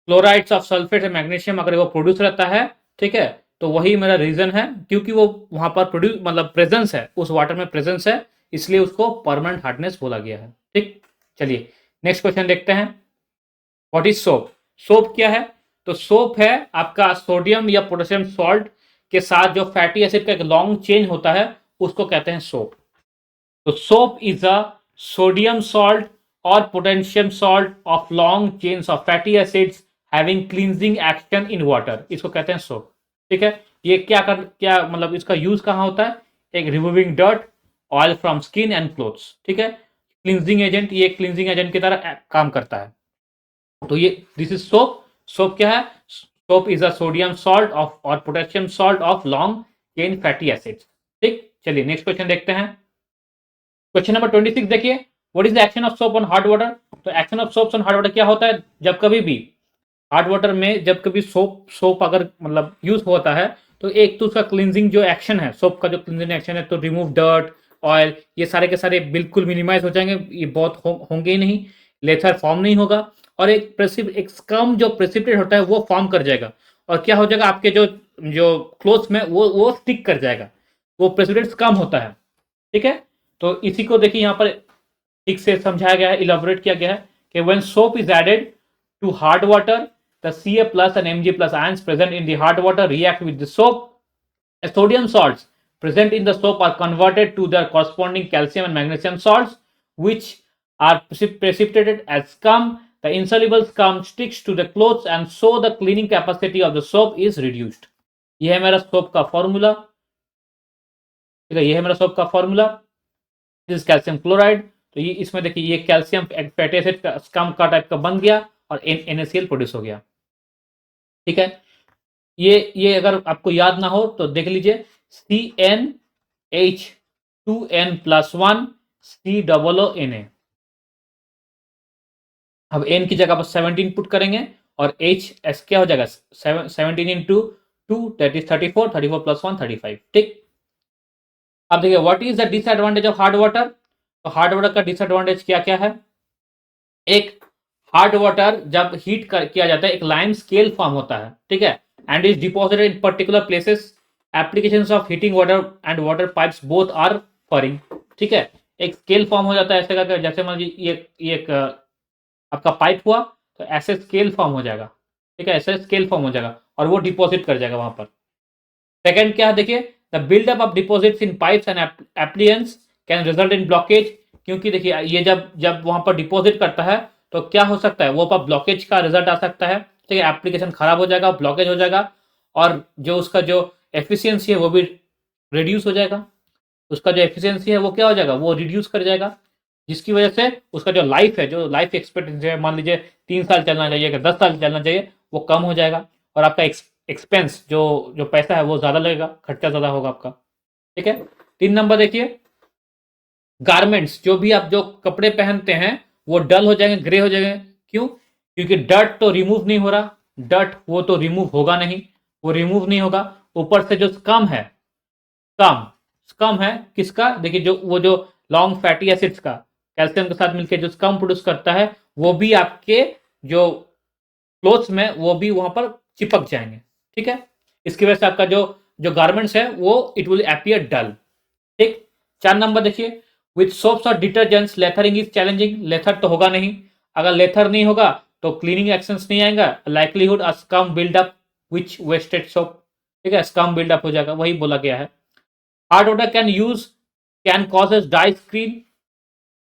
chlorides of sulphate and magnesium अगर वो प्रोड्यूस रहता है, ठीक है, तो वही मेरा रीजन है, क्योंकि वो वहां पर प्रोड्यूस मतलब प्रेजेंस है, उस वाटर में प्रेजेंस है, इसलिए उसको परमानेंट हार्डनेस बोला गया है। ठीक, चलिए नेक्स्ट क्वेश्चन देखते हैं। What is soap? सोप क्या है? तो सोप है आपका सोडियम या पोटेशियम सॉल्ट के साथ जो फैटी एसिड का एक लॉन्ग चेन होता है, उसको कहते हैं सोप। तो soap is a sodium salt और potassium salt of long chains of fatty acids having cleansing action in water, इसको कहते हैं सोप। ठीक है, ये क्या मतलब इसका यूज कहां होता है? एक removing dirt, oil from skin and clothes, ठीक है, क्लींजिंग एजेंट, ये क्लींजिंग एजेंट की तरह काम करता है। तो ये दिस इज सोप। सोप क्या है? Soap is a sodium salt of और potassium salt of long chain fatty acids. ठीक, चलिए नेक्स्ट क्वेश्चन देखते हैं। क्वेश्चन नंबर 26 देखिए, what is the action of soap on hard water? तो action of soaps on hard water क्या होता है? जब कभी भी हार्ड वाटर में जब कभी सोप अगर मतलब यूज होता है, तो एक तो उसका क्लींजिंग जो एक्शन है, सोप का जो क्लींजिंग एक्शन है, तो रिमूव डर्ट, ऑयल, ये सारे के सारे बिल्कुल मिनिमाइज हो जाएंगे, ये बहुत होंगे ही नहीं, लेथर फॉर्म नहीं होगा, और एक स्कम जो प्रेसिपिटेट होता है वो फॉर्म कर जाएगा, और क्या हो जाएगा, आपके जो जो क्लोथ्स में वो स्टिक कर जाएगा, वो प्रेसिपिटेट स्कम होता है। ठीक है, तो इसी को देखिए यहाँ पर ठीक से समझाया गया है, इलाबोरेट किया गया है कि when soap is added to hard water, the Ca plus and Mg plus ions present in the hard water react with the soap. The sodium salts present in the soap are converted to their corresponding calcium and magnesium salts, which are precipitated as scum. The insoluble scum sticks to the clothes, and so the cleaning capacity of the soap is reduced. यह है मेरा सोप का फॉर्मूला, ठीक है, यह है मेरा सोप का फॉर्मूला। दिस कैल्शियम क्लोराइड, तो ये इसमें देखिए ये कैल्शियम फैटी एसिड का स्कम का टाइप का बन गया, और NaCl प्रोड्यूस हो गया। ठीक है, ये अगर आपको याद ना हो तो देख लीजिए, CnH2n+1 COONA। अब n की जगह पर 17 पुट करेंगे, और H क्या हो जाएगा? 17 इंटू 2 दैट इज 34, 34 + 1 35। ठीक, अब देखिए what is the disadvantage of hard water? तो हार्ड वाटर का डिसएडवांटेज क्या क्या है? एक, हार्ड वाटर जब हीट किया जाता है एक लाइम स्केल फॉर्म होता है, ठीक है, and is deposited in particular places. Applications of heating water and water pipes both are furring. ठीक है, एक स्केल फॉर्म हो जाता है ऐसे करके, जैसे मान लीजिए ये एक आपका पाइप हुआ, तो ऐसे स्केल फॉर्म हो जाएगा, ठीक है, ऐसे स्केल फॉर्म हो जाएगा, और वो डिपॉजिट कर जाएगा वहां पर। सेकेंड क्या है देखिए, the buildup of deposits in pipes and appliances can result in blockage. क्योंकि देखिए ये जब वहां पर डिपॉजिट करता है, तो क्या हो सकता है, वो पर ब्लॉकेज का रिजल्ट आ सकता है। ठीक है, एप्लीकेशन खराब हो जाएगा, ब्लॉकेज हो जाएगा, और जो उसका जो एफिशिएंसी है वो भी रिड्यूस हो जाएगा। उसका जो एफिशिएंसी है वो क्या हो जाएगा, वो रिड्यूस कर जाएगा, जिसकी वजह से उसका जो लाइफ है, जो लाइफ एक्सपेक्टेंसी है, मान लीजिए 3 साल चलना चाहिए कि 10 साल चलना चाहिए, वो कम हो जाएगा, और आपका एक्सपेंस जो जो पैसा है वो ज़्यादा लगेगा, खर्चा ज़्यादा होगा आपका। ठीक है, 3 नंबर देखिए, गारमेंट्स, जो भी आप जो कपड़े पहनते हैं वो डल हो जाएंगे, ग्रे हो जाएंगे। क्यों? क्योंकि डर्ट तो रिमूव नहीं हो रहा, डर्ट वो तो रिमूव होगा नहीं, वो रिमूव नहीं होगा। ऊपर से जो स्कम है, स्कम स्कम है किसका, देखिए जो वो जो लॉन्ग फैटी एसिड्स का कैल्शियम के साथ मिलकर जो स्कम प्रोड्यूस करता है, वो भी आपके जो क्लोथ्स में वो भी वहां पर चिपक जाएंगे। ठीक है, इसकी वजह से आपका जो जो गारमेंट्स है वो इट विल अपीयर डल। ठीक, 4 नंबर देखिए, विथ सोप्स और डिटर्जेंट्स लेथरिंग इज चैलेंजिंग, लेथर तो होगा नहीं, अगर लेथर नहीं होगा तो क्लीनिंग एक्शंस नहीं आएगा, लाइकलीहुड अ स्कम बिल्डअप विच वेस्टेड सोप। ठीक है, स्कम बिल्डअप हो जाएगा, वही बोला गया है। Hard water can causes dry skin,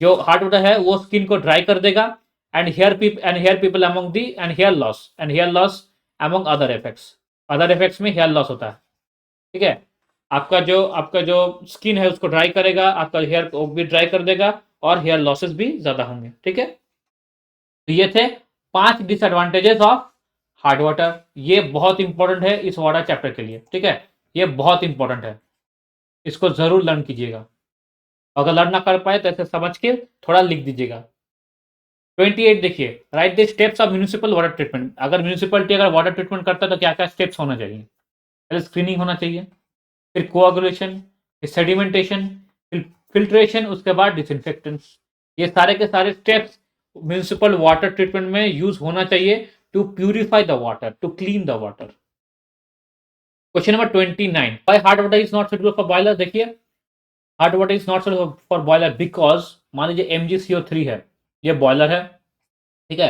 जो हार्ड वाटर है वो स्किन को ड्राई कर देगा, and people among the and hair loss among other effects में हेयर लॉस होता है। ठीक है, आपका जो स्किन है उसको ड्राई करेगा, आपका हेयर को भी ड्राई कर देगा, और हेयर लॉसेस भी ज्यादा होंगे। ठीक है, तो ये थे 5 डिसएडवांटेजेस ऑफ हार्ड वाटर। ये बहुत इंपॉर्टेंट है इस वाटर चैप्टर के लिए। ठीक है, ये बहुत इंपॉर्टेंट है, इसको जरूर लर्न कीजिएगा, अगर लर्न ना कर पाए तो ऐसे समझ के थोड़ा लिख दीजिएगा। 28 देखिए, right the steps of municipal water treatment. अगर म्यूनिसिपलिटी अगर वाटर ट्रीटमेंट करता है तो क्या क्या स्टेप्स होना चाहिए? पहले स्क्रीनिंग होना चाहिए, फिर कोआगुलेशन, फिर सेडिमेंटेशन, फिर फिल्ट्रेशन, उसके बाद डिसइंफेक्टेंट्स। ये सारे के सारे स्टेप्स म्यूनिसिपल वाटर ट्रीटमेंट में यूज होना चाहिए to purify the water, to clean the water. Question number 29, why hard water is not suitable for boiler. देखिए, hard water is not suitable for boiler because, मान लीजिए MgCO3 है, ये बॉयलर है। ठीक है,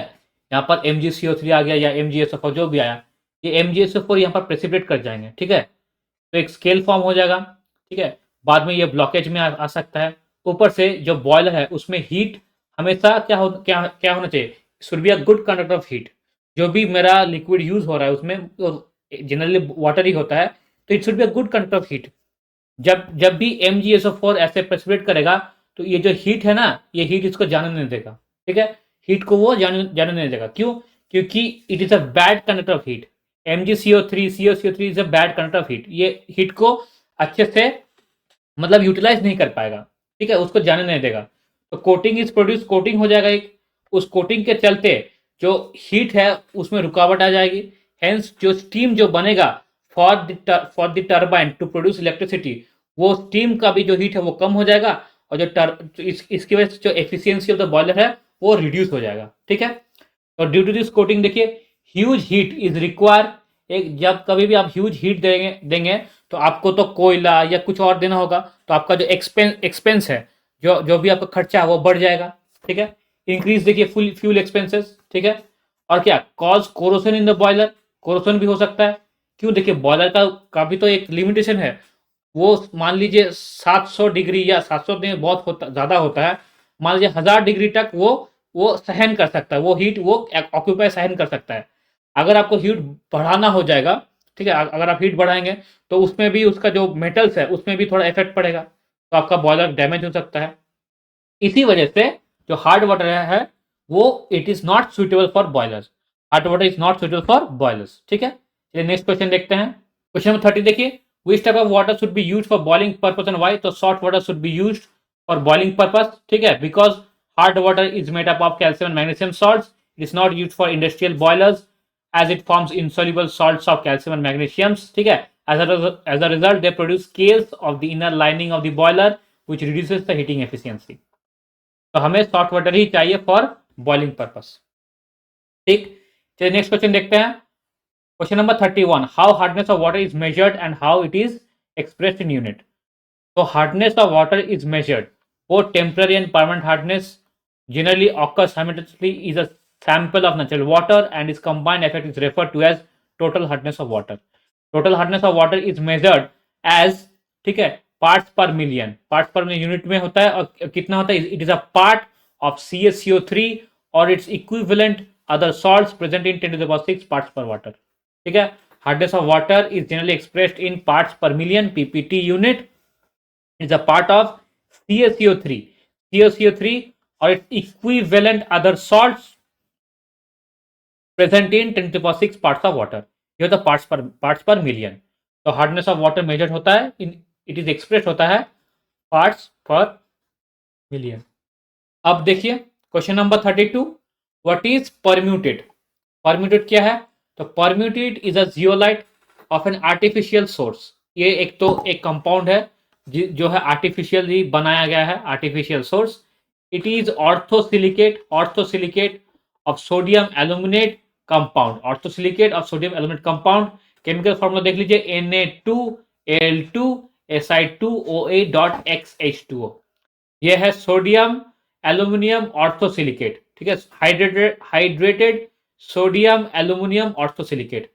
यहाँ पर MgCO3 आ गया या MgSO4 जो भी आया, ये MgSO4 यहाँ पर प्रेसिपिटेट कर जाएंगे। ठीक है, तो एक स्केल फॉर्म हो जाएगा। ठीक है, बाद में ये ब्लॉकेज में आ सकता है। ऊपर से जो बॉयलर है उसमें हीट हमेशा क्या होना चाहिए, should be a good conductor of heat. जो भी मेरा लिक्विड यूज हो रहा है उसमें जनरली वाटर ही होता है, तो it should be a good conductor of heat. जब जब भी MgSO4 ऐसे प्रेसिपिटेट करेगा तो ये जो हीट है ना, ये हीट इसको जाने नहीं देगा। ठीक है, हीट को वो जाने नहीं देगा। क्यों? क्योंकि it is a bad conductor of heat. COCO3 is a bad conductor of heat, ये हीट को अच्छे से मतलब यूटिलाइज नहीं कर पाएगा। ठीक है, उसको जाने नहीं देगा, तो कोटिंग इज प्रोड्यूस, कोटिंग हो जाएगा एक, उस कोटिंग के चलते जो हीट है उसमें रुकावट आ जाएगी। हेंस जो स्टीम जो बनेगा for the turbine to produce electricity, वो स्टीम का भी जो हीट है वो कम हो जाएगा, और इसकी वजह से जो एफिशिएंसी ऑफ द बॉयलर है वो रिड्यूस हो जाएगा। ठीक है, और ड्यू टू दिस कोटिंग देखिए, ह्यूज हीट इज रिक्वायर। एक जब कभी भी आप ह्यूज हीट देंगे तो आपको तो कोयला या कुछ और देना होगा, तो आपका जो एक्सपेंस है, जो भी आपका खर्चा है वो बढ़ जाएगा। ठीक है, इंक्रीज देखिए फ्यूल एक्सपेंसेस। ठीक है, और क्या कॉज कोरोसन इन द बॉयलर, कोरोसन भी हो सकता है। क्यों? देखिए बॉयलर का भी तो एक लिमिटेशन है, वो मान लीजिए 700 डिग्री, या 700 नहीं बहुत होता ज़्यादा होता है, मान लीजिए 1000 डिग्री तक वो सहन कर सकता है, वो हीट वो ऑक्यूपाई सहन कर सकता है। अगर आपको हीट बढ़ाना हो जाएगा, ठीक है, अगर आप हीट बढ़ाएंगे तो उसमें भी उसका जो मेटल्स है उसमें भी थोड़ा इफेक्ट पड़ेगा, तो आपका बॉयलर डैमेज हो सकता है। इसी वजह से जो हार्ड वाटर है वो it is not suitable for boilers, hard water is not suitable for boilers. ठीक है, चलिए नेक्स्ट क्वेश्चन देखते हैं। क्वेश्चन नंबर 30 देखिए, which type of water should be use for boiling purpose and why. तो salt water should be use for boiling purpose. ठीक है, because hard water is made up of calcium and magnesium salts, it is not use for industrial boilers as it forms insoluble salts of calcium and magnesium. ठीक है, as a result they produce scales of the inner lining of the boiler which reduces the heating efficiency. तो हमें सॉल्ट वाटर ही चाहिए फॉर बॉइलिंग पर्पस। ठीक, चलिए नेक्स्ट क्वेश्चन देखते हैं। Question number 31, how hardness of water is measured and how it is expressed in unit. तो hardness of water is measured, both temporary and permanent hardness generally occurs simultaneously, is a sample of natural water and its combined effect is referred to as total hardness of water. Total hardness of water is measured as, ठीक है, parts per million, parts per million unit में होता है, और कितना होता है, it is a part of CaCO3 और its equivalent other salts present in 10 to the power 6 parts per water. ठीक है, hardness of water is generally expressed in parts per million ppt unit. Is a part of CaCO3 or its equivalent other salts present in 10 to the power 6 parts of water. ये होता है parts per million. तो हार्डनेस ऑफ वाटर मेजर होता है इट इज एक्सप्रेस होता है पार्ट्स पर मिलियन. अब देखिए question number 32. What is permutit? Permutit क्या है? तो permutit is a zeolite of an artificial source. ये एक कंपाउंड है जो है आर्टिफिशियली बनाया गया है, artificial source. It is orthosilicate of sodium aluminate compound. Orthosilicate of sodium aluminate compound. Chemical formula देख लीजिए Na2Al2SI2OA.XH2O. ये है सोडियम एल्यूमिनियम ऑर्थोसिलिकेट. ठीक है, hydrated sodium aluminium orthosilicate.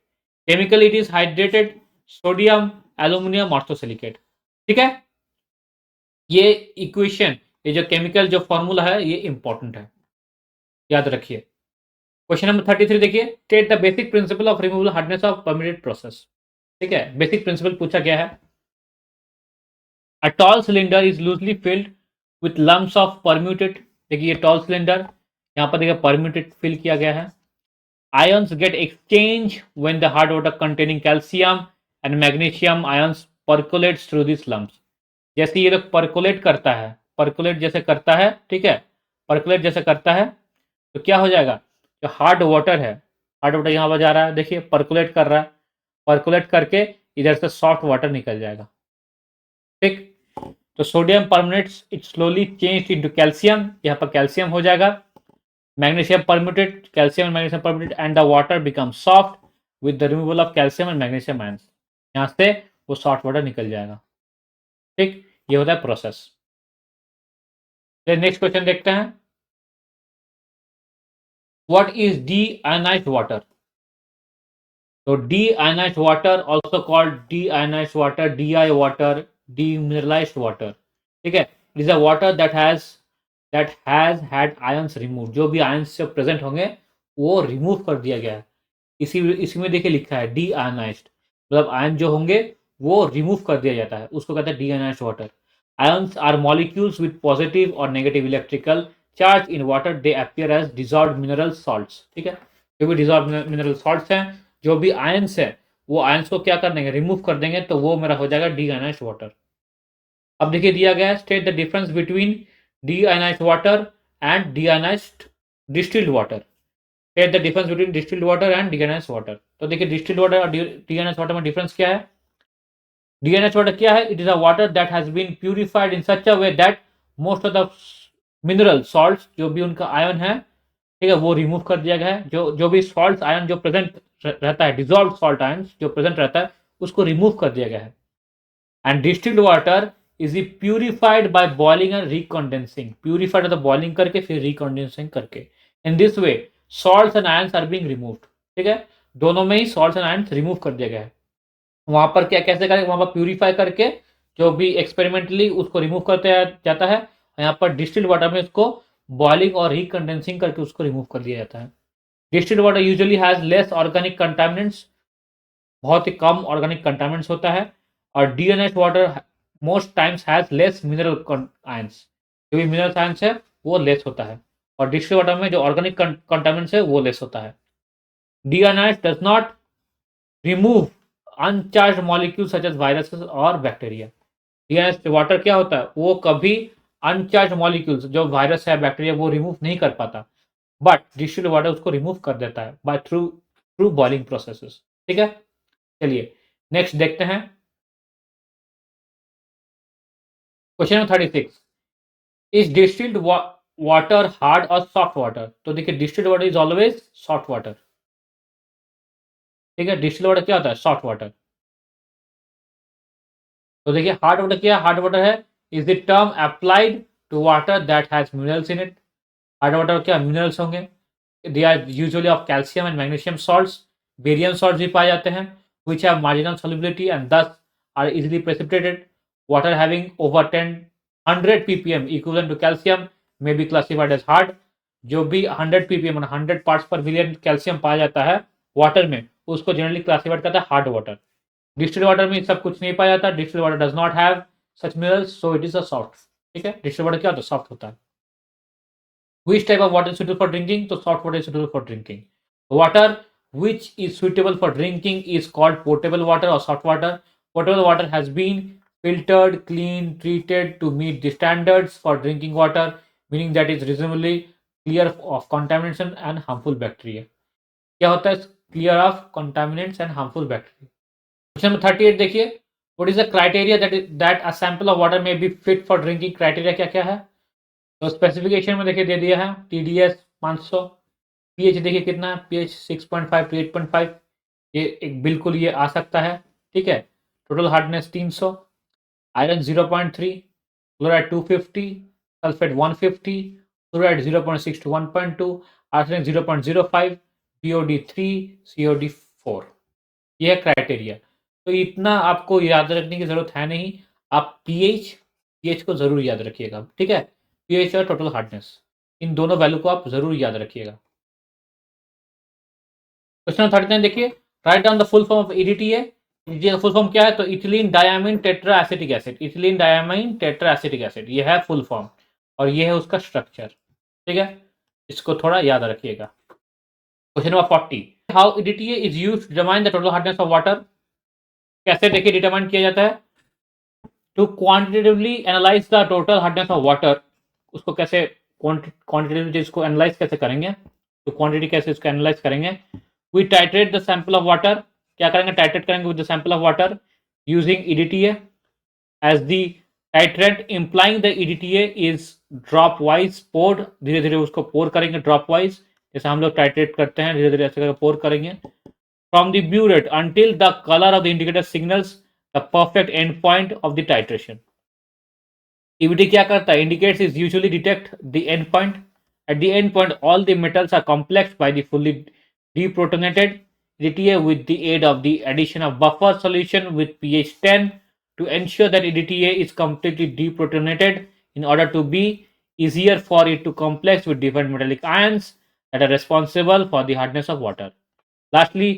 Chemical it is hydrated sodium aluminium orthosilicate. ठीक है, ये इक्वेशन, ये जो केमिकल जो फॉर्मूला है ये इंपॉर्टेंट है, याद रखिए. क्वेश्चन नंबर 33 देखिए. State the basic principle of removal hardness of permutit process. ठीक है, बेसिक प्रिंसिपल पूछा गया है. A tall cylinder is loosely filled with lumps of permutit. देखिए ये टॉल सिलेंडर, यहाँ पर देखिए परम्यूटेड फिल किया गया है. Ions get exchange when the hard water containing calcium and magnesium ions percolates through this lumps. जैसे ये लोग परकोलेट जैसे करता है, ठीक है, परकोलेट जैसे करता है तो क्या हो जाएगा, जो हार्ड वाटर है, हार्ड वाटर यहाँ पर जा रहा है, देखिए परकोलेट कर रहा है, परकोलेट करके इधर से सॉफ्ट वाटर निकल जाएगा. ठीक, तो sodium permutits it slowly change into calcium, यहाँ पर कैल्शियम हो जाएगा. Magnesium permutit, calcium and magnesium permutit and the water become soft with the removal of calcium and magnesium ions. यहाँ से वो सॉफ्ट वाटर निकल जाएगा. ठीक, ये होता है प्रोसेस. नेक्स्ट क्वेश्चन देखते हैं. What is deionized water? तो deionized water also called deionized water, DI water, demineralized water. ठीक है, it is a water that has had ions remove. जो भी आयंस से प्रेजेंट होंगे वो रिमूव कर दिया गया है. इसी में देखिए लिखा है डीआयनाइज्ड, मतलब आयन जो होंगे वो रिमूव कर दिया जाता है, उसको कहते हैं deionized water. Ions are molecules with positive और negative electrical charge in water. They appear as dissolved mineral salts. ठीक है, जो भी डिसॉल्व्ड मिनरल सॉल्ट्स हैं, जो भी आयंस है, वो आयंस को क्या कर देंगे, रिमूव कर देंगे, तो वो मेरा हो जाएगा डीआयनाइज्ड वाटर. अब देखिए दिया गया है, state the difference between deionized water and deionized distilled water. State the difference between distilled water and deionized water. तो देखिए डिस्टिल्ड वाटर और डीआयनाइज्ड वाटर में डिफरेंस क्या है. डीआयनाइज्ड वाटर क्या है? It is a water that has been purified in such a way that most of the mineral salts, जो भी उनका आयन है, ठीक है, वो रिमूव कर दिया गया है. जो भी सॉल्ट आयन जो प्रेजेंट रहता है, डिजॉल्व सॉल्ट आयन जो प्रेजेंट रहता है, उसको रिमूव कर दिया गया है. And distilled water is purified by boiling and recondensing. Purified मतलब बॉइलिंग करके फिर रिकंडेंसिंग करके. In this way salts and ions are being removed. ठीक है, दोनों में ही सॉल्ट्स एंड आयंस रिमूव कर दिया गया है. वहां पर क्या कैसे करें, वहां पर प्यूरिफाई करके जो भी एक्सपेरिमेंटली उसको रिमूव करते जाता है. यहाँ पर डिस्टिल्ड वाटर में उसको बॉइलिंग और रिकंडेंसिंग करके उसको रिमूव कर दिया जाता है. Distilled water usually has less organic contaminants, बहुत ही कम ऑर्गेनिक कंटामिनेंट्स होता है. और deionized water most times has less mineral ions. जो भी मिनरल आयंस है वो लेस होता है, और डिस्टिल्ड वाटर में जो ऑर्गेनिक कंटामिनेंट्स है वो लेस होता है. Deionized does not remove uncharge molecule such as viruses और बैक्टीरिया. डीआयनाइज्ड वाटर क्या होता है, वो कभी अनचार्ज मॉलिक्यूल्स जो वायरस है, बैक्टीरिया, वो रिमूव नहीं कर पाता. बट डिस्टिल्ड वाटर उसको रिमूव कर देता है बाय थ्रू बॉइलिंग प्रोसेसेस. ठीक है, चलिए नेक्स्ट देखते हैं. Question number 36. Is distilled water hard और सॉफ्ट वाटर? तो देखिए distilled water is always soft water. ठीक है, डिस्टिल्ड वाटर क्या होता है, सॉफ्ट वाटर. तो देखिए हार्ड वाटर क्या है, हार्ड वाटर है is the term applied to water that has minerals in it. Hard water क्या मिनरल्स होंगे, they are usually of calcium and magnesium salts. Barium salts भी पाए जाते हैं which have marginal solubility and thus are easily precipitated. Water having over 100 ppm equivalent to calcium may be classified as hard. जो भी 100 ppm 100 parts per million calcium पाया जाता है वाटर में, उसको जनरली क्लासिफाइड करता है हार्ड वाटर। डिस्टिल्ड वाटर में सब कुछ नहीं पाया जाता। Distilled water does not have such minerals, so it is a soft. ठीक है, डिस्टिल्ड वाटर क्या होता है? सॉफ्ट होता है। Which type of water is suitable for drinking? So salt water is suitable for drinking. Water which is suitable for drinking is called potable water or salt water. Potable water has been filtered, cleaned, treated to meet the standards for drinking water, meaning that is reasonably clear of contaminants and harmful bacteria. क्या होता है? Clear of contaminants and harmful bacteria. Question number 38 देखिए. What is the criteria that a sample of water may be fit for drinking? Criteria क्या क्या है? तो स्पेसिफिकेशन में देखिए दे दिया है TDS 500, पीएच देखिए कितना है, पीएच 6.5 टू 8.5, ये एक बिल्कुल ये आ सकता है। ठीक है, total hardness 300, iron 0.3, chloride 250, sulphate 150, fluoride 0.6 to 1.2, arsenic 0.05, BOD 3, COD 4। ये है क्राइटेरिया। तो इतना आपको याद रखने की जरूरत है नहीं। आप पीएच को जरूर याद रखिएगा। ठीक है, पीएच और टोटल हार्डनेस, इन दोनों वैल्यू को आप जरूर याद रखिएगा। क्वेश्चन 39 देखिए, write down the full form of EDTA। EDTA full form क्या है? तो ethylene diamine tetra acetic acid, ethylene diamine tetra acetic acid, ये है फुल फॉर्म और ये है उसका स्ट्रक्चर। ठीक है, इसको थोड़ा याद रखिएगा। Question number 40, how EDTA is used to determine the total hardness of water. कैसे देखिए डिटरमाइन किया जाता है? To quantitatively analyse the total hardness of water. उसको कैसे क्वांटिटेटिवली इसको एनालाइज कैसे करेंगे? तो क्वांटिटी कैसे इसको एनालाइज करेंगे? We titrate the sample of water. क्या करेंगे? टाइट्रेट करेंगे with the sample of water using EDTA as the titrant, implying the EDTA is drop wise poured. धीरे धीरे उसको पोर करेंगे ड्रॉप वाइज, जैसे हम लोग टाइट्रेट करते हैं, धीरे धीरे ऐसे करके पोर करेंगे from the burette until the color of the indicator signals the perfect end point of the titration. EBD क्या करता है? Indicates is usually detect the end point. At the end point, all the metals are complexed by the fully deprotonated EDTA with the aid of the addition of buffer solution with pH 10 to ensure that EDTA is completely deprotonated in order to be easier for it to complex with different metallic ions that are responsible for the hardness of water. Lastly,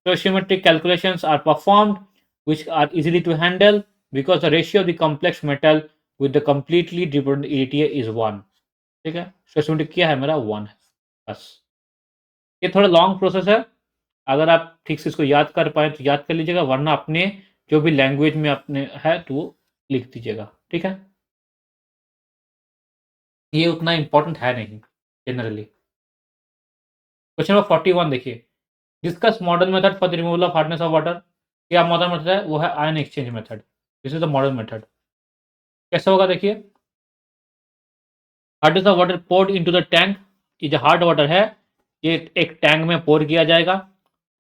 stoichiometric calculations are performed which are easily to handle because the ratio of the complex metal with the completely deprotonated EDTA is 1. ठीक है, stoichiometric क्या है मेरा? 1 है बस। ये थोड़ा लॉन्ग प्रोसेस है, अगर आप ठीक से इसको याद कर पाए तो याद कर लीजिएगा, वरना अपने जो भी लैंग्वेज में अपने है तो वो लिख दीजिएगा। ठीक है, ये उतना इंपॉर्टेंट है नहीं जनरली। क्वेश्चन नंबर 41 देखिए, discuss modern method for the removal of hardness of water. क्या मॉडर्न मेथड है? वो है ion exchange method. This is the modern method. कैसे होगा देखिए, hardness of water poured into the tank. ये जो हार्ड वाटर है ये एक टैंक में पोर किया जाएगा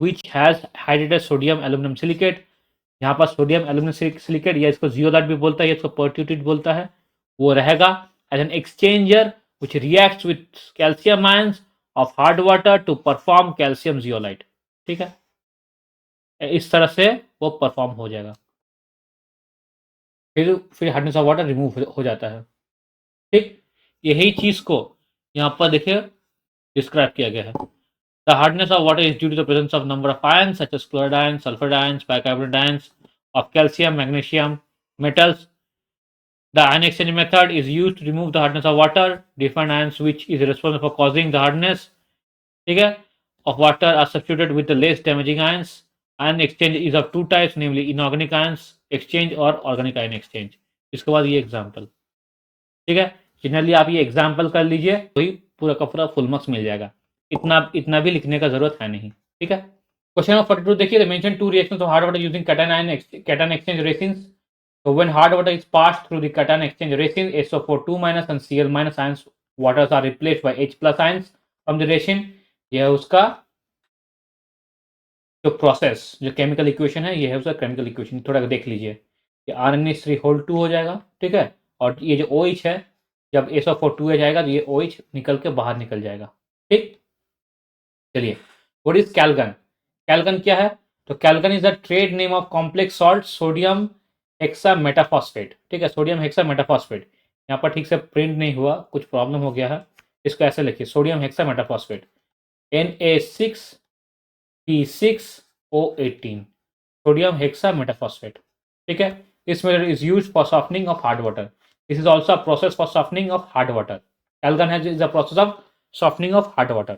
which has hydrated sodium aluminium silicate. यहाँ पर सोडियम एल्यूमिनियम सिलिकेट या इसको जियोलाइट भी बोलता है या इसको पर्ट्यूटेट बोलता है, वो रहेगा as an exchanger which reacts with calcium ions of hard water to perform calcium zeolite. ठीक है, इस तरह से वो परफॉर्म हो जाएगा, फिर हार्डनेस ऑफ वाटर रिमूव हो जाता है। ठीक, यही चीज को यहाँ पर देखिए डिस्क्राइब किया गया है। The hardness of water is due to the presence of number of ions such as chloride ions, sulphur ions, bicarbonate ions of calcium, magnesium, metals. The ion exchange method is used to remove the hardness of water. Different ions which is responsible for causing the hardness, ठीक है, of water are substituted with the less damaging ions. Ion exchange is of two types, namely inorganic ions exchange और organic ion exchange. इसके बाद ये एग्जाम्पल। ठीक है, जनरली आप ये एग्जाम्पल कर लीजिए तो ही पूरा का पूरा फुल मार्क्स मिल जाएगा, इतना भी लिखने का जरूरत है नहीं। ठीक है, क्वेश्चन नंबर 42 देखिए, mention two reactions of hard water using cation exchange resins. So when hard water is passed through the cation exchange resin, SO4 2- and Cl- ions waters are replaced by H+ ions from the resin. यह है उसका जो प्रोसेस, जो केमिकल इक्वेशन है, ये है उसका केमिकल इक्वेशन। थोड़ा देख लीजिए, ये RnH3 हो जाएगा। ठीक है, और ये जो OH है, जब SO4 2H आएगा तो ये OH निकल के बाहर निकल जाएगा। ठीक, चलिए, व्हाट इज कैलगन? कैलगन क्या है? तो calgon is the trade name of complex salt sodium hexa metaphosphate. ठीक है, सोडियम हेक्सा मेटाफॉस्फेट। यहाँ पर ठीक से प्रिंट नहीं हुआ, कुछ प्रॉब्लम हो गया है, इसको ऐसे लिखिए, sodium hexametaphosphate Na6P6O18 sodium hexametaphosphate, ठीक है। This method is used for softening of hard water. This is also a process for softening of hard water. Calgon has is the process of softening of hard water,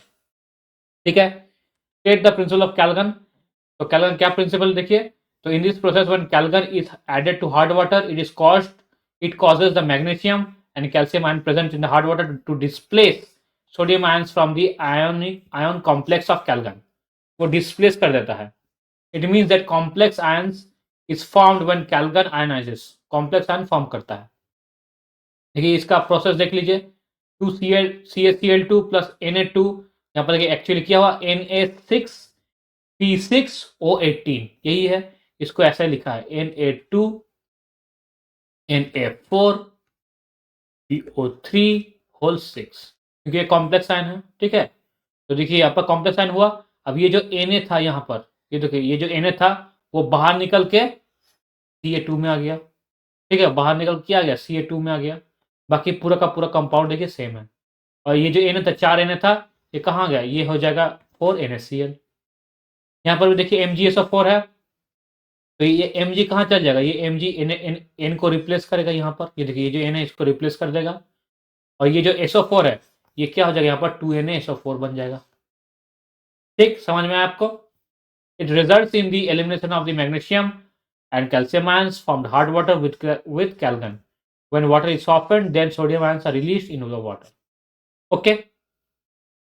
ठीक है। State the principle of Calgon. तो कैलगन क्या प्रिंसिपल देखिए, तो in this process when Calgon is added to hard water it causes the magnesium and calcium ion present in the hard water to displace sodium ions from the ion complex of calgon, वो displace कर देता है। It means that complex ions is formed when calgon ionizes, complex ion form करता है। देखिए इसका प्रोसेस देख लीजिए, 2CaCl2 प्लस Na2, यहाँ पर देखिए एक्चुअली क्या हुआ, Na6P6O18 यही है, इसको ऐसा लिखा है Na2 Na4CO3 होल 6, क्योंकि ये कॉम्प्लेक्स आयन है, ठीक है। तो देखिए यहाँ पर कॉम्प्लेक्स आयन हुआ। अब ये जो Na था यहाँ पर, ये देखिए ये जो Na था वो बाहर निकल के Ca2 में आ गया, ठीक है, बाहर निकल के आ गया Ca2 में आ गया। बाकी पूरा का पूरा कंपाउंड देखिए सेम है। और ये जो Na था, 4 Na था, ये कहाँ गया, ये हो जाएगा 4NaCl। यहाँ पर भी देखिए MgSO4 है, तो ये Mg कहाँ चल जाएगा, ये Mg N को रिप्लेस करेगा यहाँ पर, ये देखिए ये जो N है इसको रिप्लेस कर देगा। और ये जो SO4 है ये क्या हो जाएगा, यहाँ पर 2NaSO4 बन जाएगा। ठीक, समझ में आया आपको। It results in the elimination of the magnesium and calcium ions from hard water with Calgon. When water is softened then sodium ions are released in the water. Okay,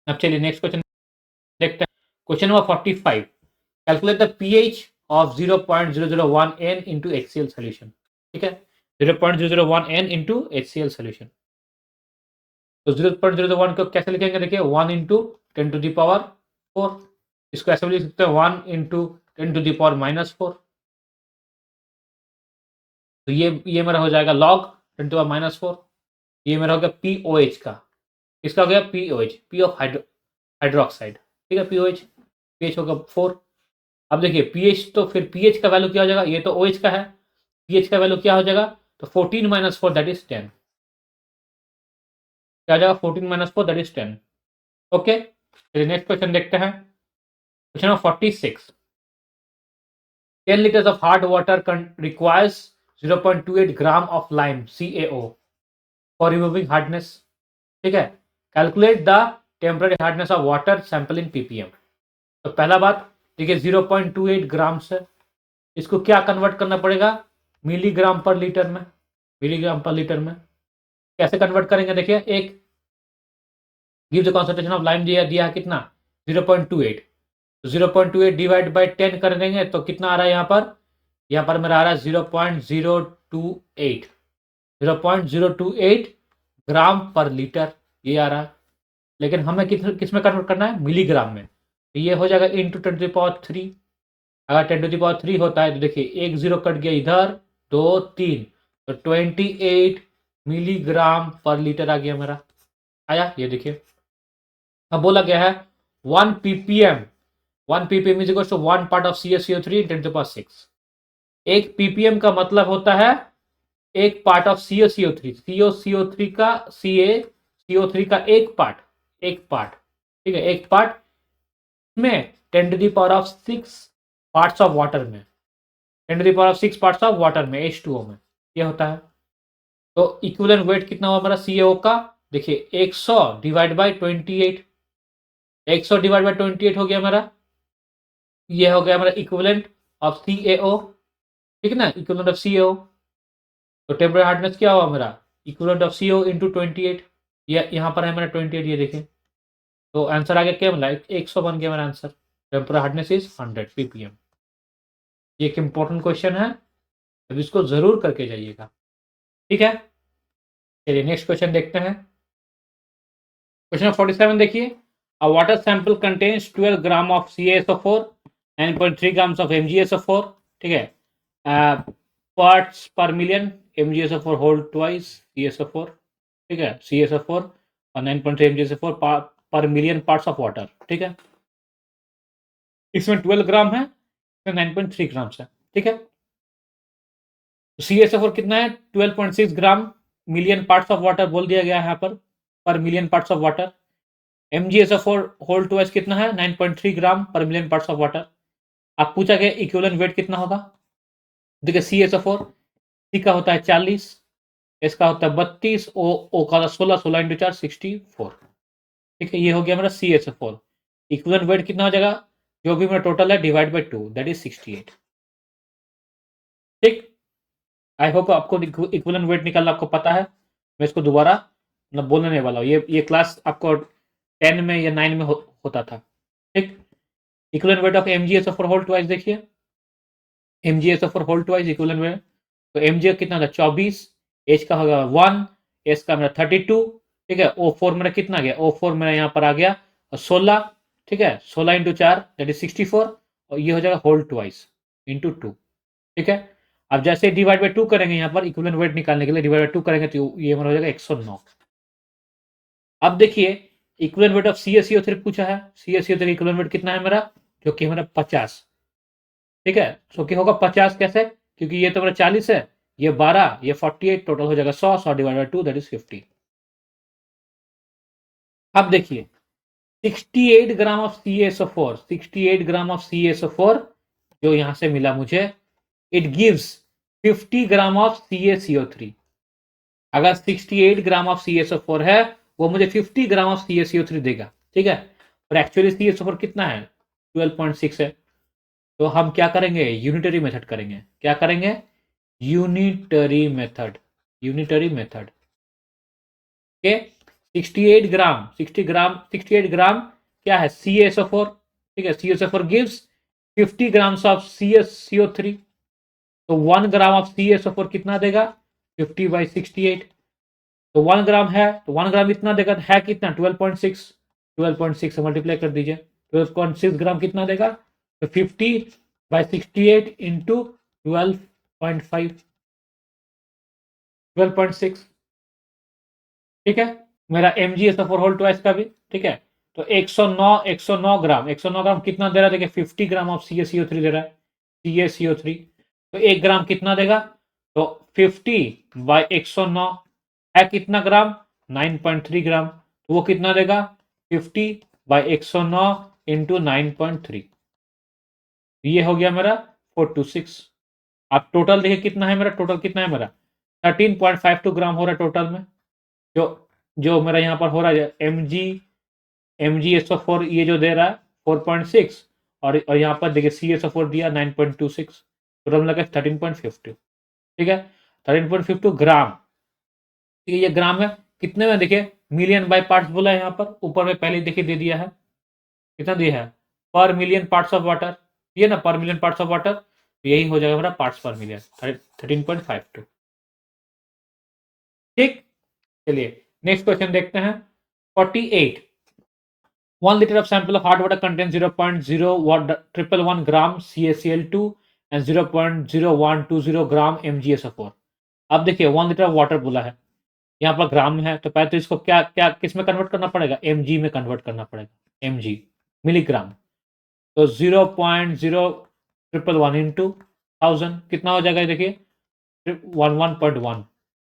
अब चलिए नेक्स्ट क्वेश्चन देखते हैं। Question number 45, calculate the pH of 0.001 N into HCl solution, ठीक है, 0.001 N into HCl solution। तो 0.001 को कैसे लिखेंगे, देखिए 1 इंटू 10 टू द पावर 4, इसको ऐसे भी लिख सकते हैं 1 इंटू 10 टू द पावर -4। तो ये मेरा हो जाएगा log 10 टू पावर -4। ये मेरा हो गया POH का, इसका हो गया POH, P ऑफ हाइड्रोक्साइड, ठीक है, POH, pH होगा 4। अब देखिए pH, तो फिर pH का वैल्यू क्या हो जाएगा, ये तो OH का है, pH का वैल्यू क्या हो जाएगा, तो 14 - 4 दैट इज 10, क्या हो जाएगा 14 - 4 दैट इज 10। ओके, चलिए नेक्स्ट क्वेश्चन देखते हैं। Question number 46, 10 liters of hard water requires 0.28 gram of lime CaO for removing hardness, ठीक है। Calculate the temporary hardness of water sample in ppm। तो पहला बात देखिए 0.28 ग्राम से इसको क्या कन्वर्ट करना पड़ेगा, मिलीग्राम पर लीटर में, मिलीग्राम पर लीटर में कैसे कन्वर्ट करेंगे, देखिए एक give the concentration of lime दिया है कितना 0.28, तो 0.28 डिवाइड बाय 10 कर देंगे तो कितना आ रहा है, यहाँ पर मेरा आ रहा है 0.028, 0.028 ग्राम पर लीटर ये आ रहा है। लेकिन हमें किस में कन्वर्ट करना है, मिलीग्राम में, तो ये हो जाएगा इंटू 10 टू द पावर 3। अगर 10 टू द पावर 3 होता है तो देखिए एक जीरो कट गया इधर, 2 3, तो 28 मिलीग्राम पर लीटर आ गया मेरा, आया, ये देखिए। अब बोला गया है 1 ppm, 1 ppm is equal to 1 part of CaCO3 10 to power 6। एक ppm का मतलब होता है एक पार्ट ऑफ CaCO3, CO3 का CaCO3 का एक पार्ट, ठीक है, एक पार्ट में 10 to the power of 6 parts of water में, 10 to the power of 6 parts of water में H2O में ये होता है। तो इक्विवेलेंट वेट कितना हुआ मेरा CaO का, देखिए 100 डिवाइड बाय 28, 100 डिवाइड बाय 28 हो गया मेरा, ये हो गया मेरा इक्विवेलेंट ऑफ CaO, ठीक है ना, इक्विवेलेंट ऑफ CaO। तो टेम्परेचर हार्डनेस क्या हुआ मेरा, इक्विवेलेंट ऑफ CO इंटू 28, ये यहाँ पर है मेरा 28, ये देखिए। तो आंसर आ गया क्या मिला, 100 बन गया मेरा answer. Temperature hardness is 100 ppm। ये एक इंपॉर्टेंट क्वेश्चन है, अब इसको जरूर करके जाइएगा, ठीक है। चलिए नेक्स्ट क्वेश्चन देखते हैं। क्वेश्चन 47 देखिए, अ water sample contains 12 gram of CaSO4, 9.3 grams of MgSO4, ठीक है, parts per million, MgSO4 hold twice CaSO4, ठीक है, CaSO4 और 9.3 MgSO4 पर मिलियन पार्ट्स ऑफ वाटर, ठीक है। इसमें 12 ग्राम है, इसमें 9.3 ग्राम्स है, ठीक है। CaSO4 कितना है, 12.6 gram million parts of water बोल दिया गया है यहाँ पर per million parts of water. MgSO4 whole twice कितना है 9.3 ग्राम पर मिलियन पार्ट्स ऑफ वाटर। आप पूछा गया इक्विवेलेंट वेट कितना होगा। देखिए CSO4 सी का होता है 40, इसका होता है 32, ओ का 16, 16 इंटू 4 64। ठीक है, ये हो गया मेरा CSO4। इक्विवेलेंट वेट कितना हो जाएगा, जो भी मेरा टोटल है डिवाइड बाय 2 दैट इज 68। ठीक, आई होप आपको इक्विवेलेंट वेट निकालना आपको पता है। मैं इसको दोबारा मतलब बोलने नहीं वाला हूँ, ये क्लास आपको 10 में या 9 में होता था। ठीक, equivalent weight of MgSO4 whole twice देखिए, MgSO4 whole twice equivalent weight, तो Mg कितना था 24, H का होगा 1, S का मेरा 32। ठीक है, O4 मेरा कितना गया, O4 मेरा यहाँ पर आ गया 16। ठीक है, 16 इंटू 4 दैट इज 64, और ये हो जाएगा होल ट्वाइस इंटू 2। ठीक है, अब जैसे डिवाइड बाय 2 करेंगे यहाँ पर इक्विवेलेंट वेट निकालने के लिए डिवाइड बाय 2 करेंगे तो ये मेरा हो जाएगा 109। अब देखिए इक्विवेलेंट वेट ऑफ CaCO3 पूछा है, CaCO3 इक्विवेलेंट वेट कितना है मेरा, जो कि मेरा 50। ठीक है, सो कि होगा 50 कैसे, क्योंकि ये तो मेरा 40 है, ये 12, ये 48, टोटल हो जाएगा 100, 100 डिवाइड बाय 2 दैट इज 50। अब देखिए 68 gram of CaSO4, 68 gram of CaSO4 जो यहां से मिला मुझे, it gives 50 gram of CaCO3। अगर 68 ग्राम ऑफ CaSO4 है, वो मुझे 50 ग्राम ऑफ CaCO3 देगा। ठीक है, और एक्चुअली CaSO4 कितना है 12.6 है, तो हम क्या करेंगे, यूनिटरी मेथड करेंगे। क्या करेंगे, यूनिटरी मेथड, यूनिटरी मेथड के 68 ग्राम 68 ग्राम क्या है CaSO4। ठीक है, CaSO4 gives 50 grams of CaCO3, तो 1 ग्राम ऑफ CaSO4 कितना देगा 50/68, तो 1 ग्राम है तो 1 ग्राम इतना देगा, है कितना 12.6, 12.6 से मल्टीप्लाई कर दीजिए, 12.6 ग्राम कितना देगा, तो 50/68 इंटू 12.5, 12.6। ठीक है, मेरा MgSO4 होल ट्वाइस का भी। ठीक है, तो 109 ग्राम, 109 ग्राम कितना दे रहा है, देखिए 50 ग्राम ऑफ CaCO3 दे रहा है, CaCO3, तो 1 ग्राम कितना देगा, तो 50/109 है कितना ग्राम 9.3 ग्राम, तो वो कितना देगा 50/109 इंटू 9.3, ये हो गया मेरा 426। आप टोटल देखिए कितना है मेरा, टोटल कितना है मेरा 13.52 ग्राम हो रहा है टोटल में, जो जो मेरा यहाँ पर हो रहा है MgSO4 ये जो दे रहा है 4.6, और यहाँ पर देखिए CaSO4 दिया 9.26, टोटल लगा 13.50। ठीक है, 13.52 ग्राम। ठीक है, ये ग्राम है कितने में, देखिए मिलियन बाय पार्ट्स बोला है यहाँ पर, ऊपर में पहले देखिए दे दिया है, कितना दिया है पर मिलियन पार्ट्स ऑफ वाटर, ये ना पर मिलियन पार्ट्स ऑफ वाटर, तो यही हो जाएगा मेरा पार्ट्स पर मिलियन 13.52। ठीक, चलिए नेक्स्ट क्वेश्चन देखते हैं 48। 1 liter of sample of hard water contains 0.0111 gram CaCl2 and 0.0120 gram MgSO4। अब देखिए 1 लीटर ऑफ वाटर बोला है, यहाँ पर ग्राम में है, तो पहले तो इसको क्या क्या किस में कन्वर्ट करना पड़ेगा, mg में कन्वर्ट करना पड़ेगा, mg मिलीग्राम, तो 0.0111 इंटू 1000 कितना हो जाएगा, देखिए 11.1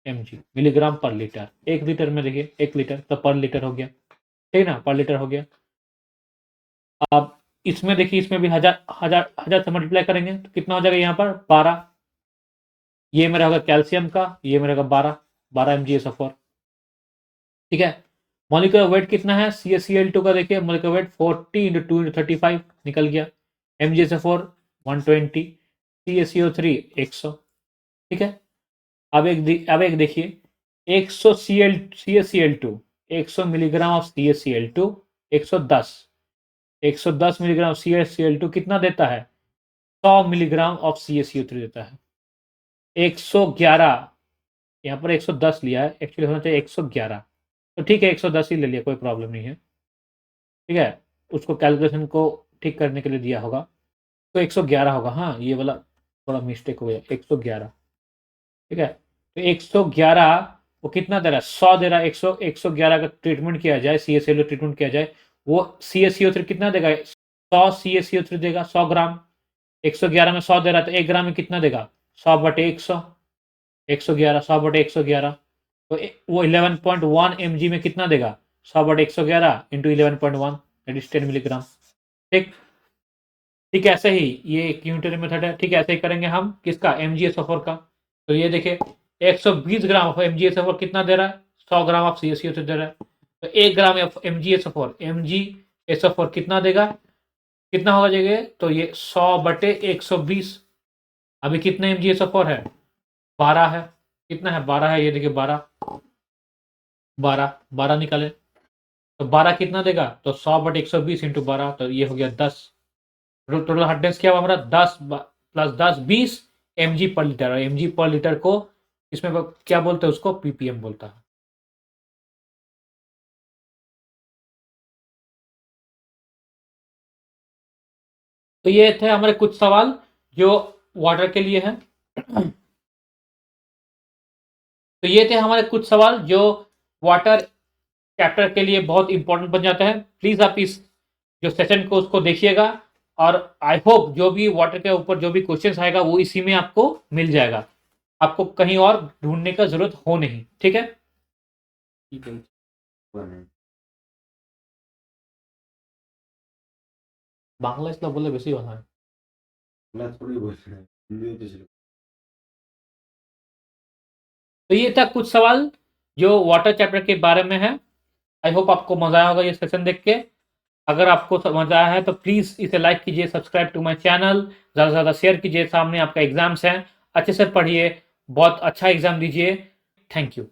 mg milligram per litre. 1 litre में देखिए 1 लीटर तो पर लीटर हो गया, ठीक ना, पर लीटर हो गया। अब इसमें देखिए इसमें भी हजार से मल्टीप्लाई करेंगे तो कितना हो जाएगा यहाँ पर 12, ये मेरा होगा कैल्शियम का, ये मेरा होगा 12 MgSO4। ठीक है, मॉलिक्यूलर वेट कितना है CaCl2 का, देखिए मॉलिक्यूलर वेट 40 इंटू 2 इंटू 35 निकल गया, MgSO4 120, CaCO3 100। ठीक है, अब एक देखिए 100 CaCl2 100 milligram of CaCl2 110 milligram CaCl2 कितना देता है 100 मिलीग्राम ऑफ CaCO3 देता है। 111 यहाँ पर 110 लिया है, एक्चुअली होना चाहिए 111, तो ठीक है 110 ही ले लिया, कोई प्रॉब्लम नहीं है। ठीक है, उसको कैलकुलेशन को ठीक करने के लिए दिया होगा, तो 111 होगा, हाँ ये वाला थोड़ा मिस्टेक हो गया 111। ठीक है, तो 111 वो कितना दे रहा है 100 दे रहा है, 111 का ट्रीटमेंट किया जाए, CaCl ट्रीटमेंट किया जाए, वो CaCO3 कितना देगा 100 CaCO3 देगा 100 ग्राम, 111 में 100 दे रहा है, तो 1 ग्राम में कितना देगा 100/100, 111 100/111, तो वो 11.1 mg में कितना देगा 100/111 इंटू 11.1 दैट इज 10 मिलीग्राम। ठीक ठीक ऐसे ही ये एक यूनिटरी मेथड है। ठीक ऐसे ही करेंगे हम किसका MgSO4 का। तो ये देखिए 120 ग्राम ऑफ MgSO4 कितना दे रहा है 100 ग्राम ऑफ CaCO2 दे रहा है। तो 1 ग्राम MgSO4 कितना देगा कितना होगा जगह तो ये 100/120। अभी कितने MgSO4 है 12 है। कितना है 12 है ये देखिए 12 निकाले तो 12 कितना देगा तो 100/120 इंटू 12 तो ये हो गया 10। टोटल हार्डनेस क्या हुआ हमारा 10 प्लस 10 20 mg पर लीटर। और mg पर लीटर को इसमें क्या बोलते हैं उसको ppm बोलता है। तो ये थे हमारे कुछ सवाल जो वाटर के लिए हैं। तो ये थे हमारे कुछ सवाल जो वाटर चैप्टर के लिए बहुत इंपॉर्टेंट बन जाते हैं। प्लीज आप इस जो सेशन को उसको देखिएगा और आई होप जो भी वाटर के ऊपर जो भी क्वेश्चंस आएगा वो इसी में आपको मिल जाएगा। आपको कहीं और ढूंढने का जरूरत हो नहीं। ठीक है বাংলা ইসলাম বললে বেশি ভালো হয়। तो ये था कुछ सवाल जो वाटर चैप्टर के बारे में है। आई होप आपको मजा आया होगा ये सेशन देख के। अगर आपको मजा आया है तो प्लीज इसे लाइक कीजिए, सब्सक्राइब टू माय चैनल, ज्यादा से ज्यादा शेयर कीजिए। सामने आपका एग्जाम्स हैं, अच्छे से पढ़िए, बहुत अच्छा एग्जाम दीजिए। Thank you.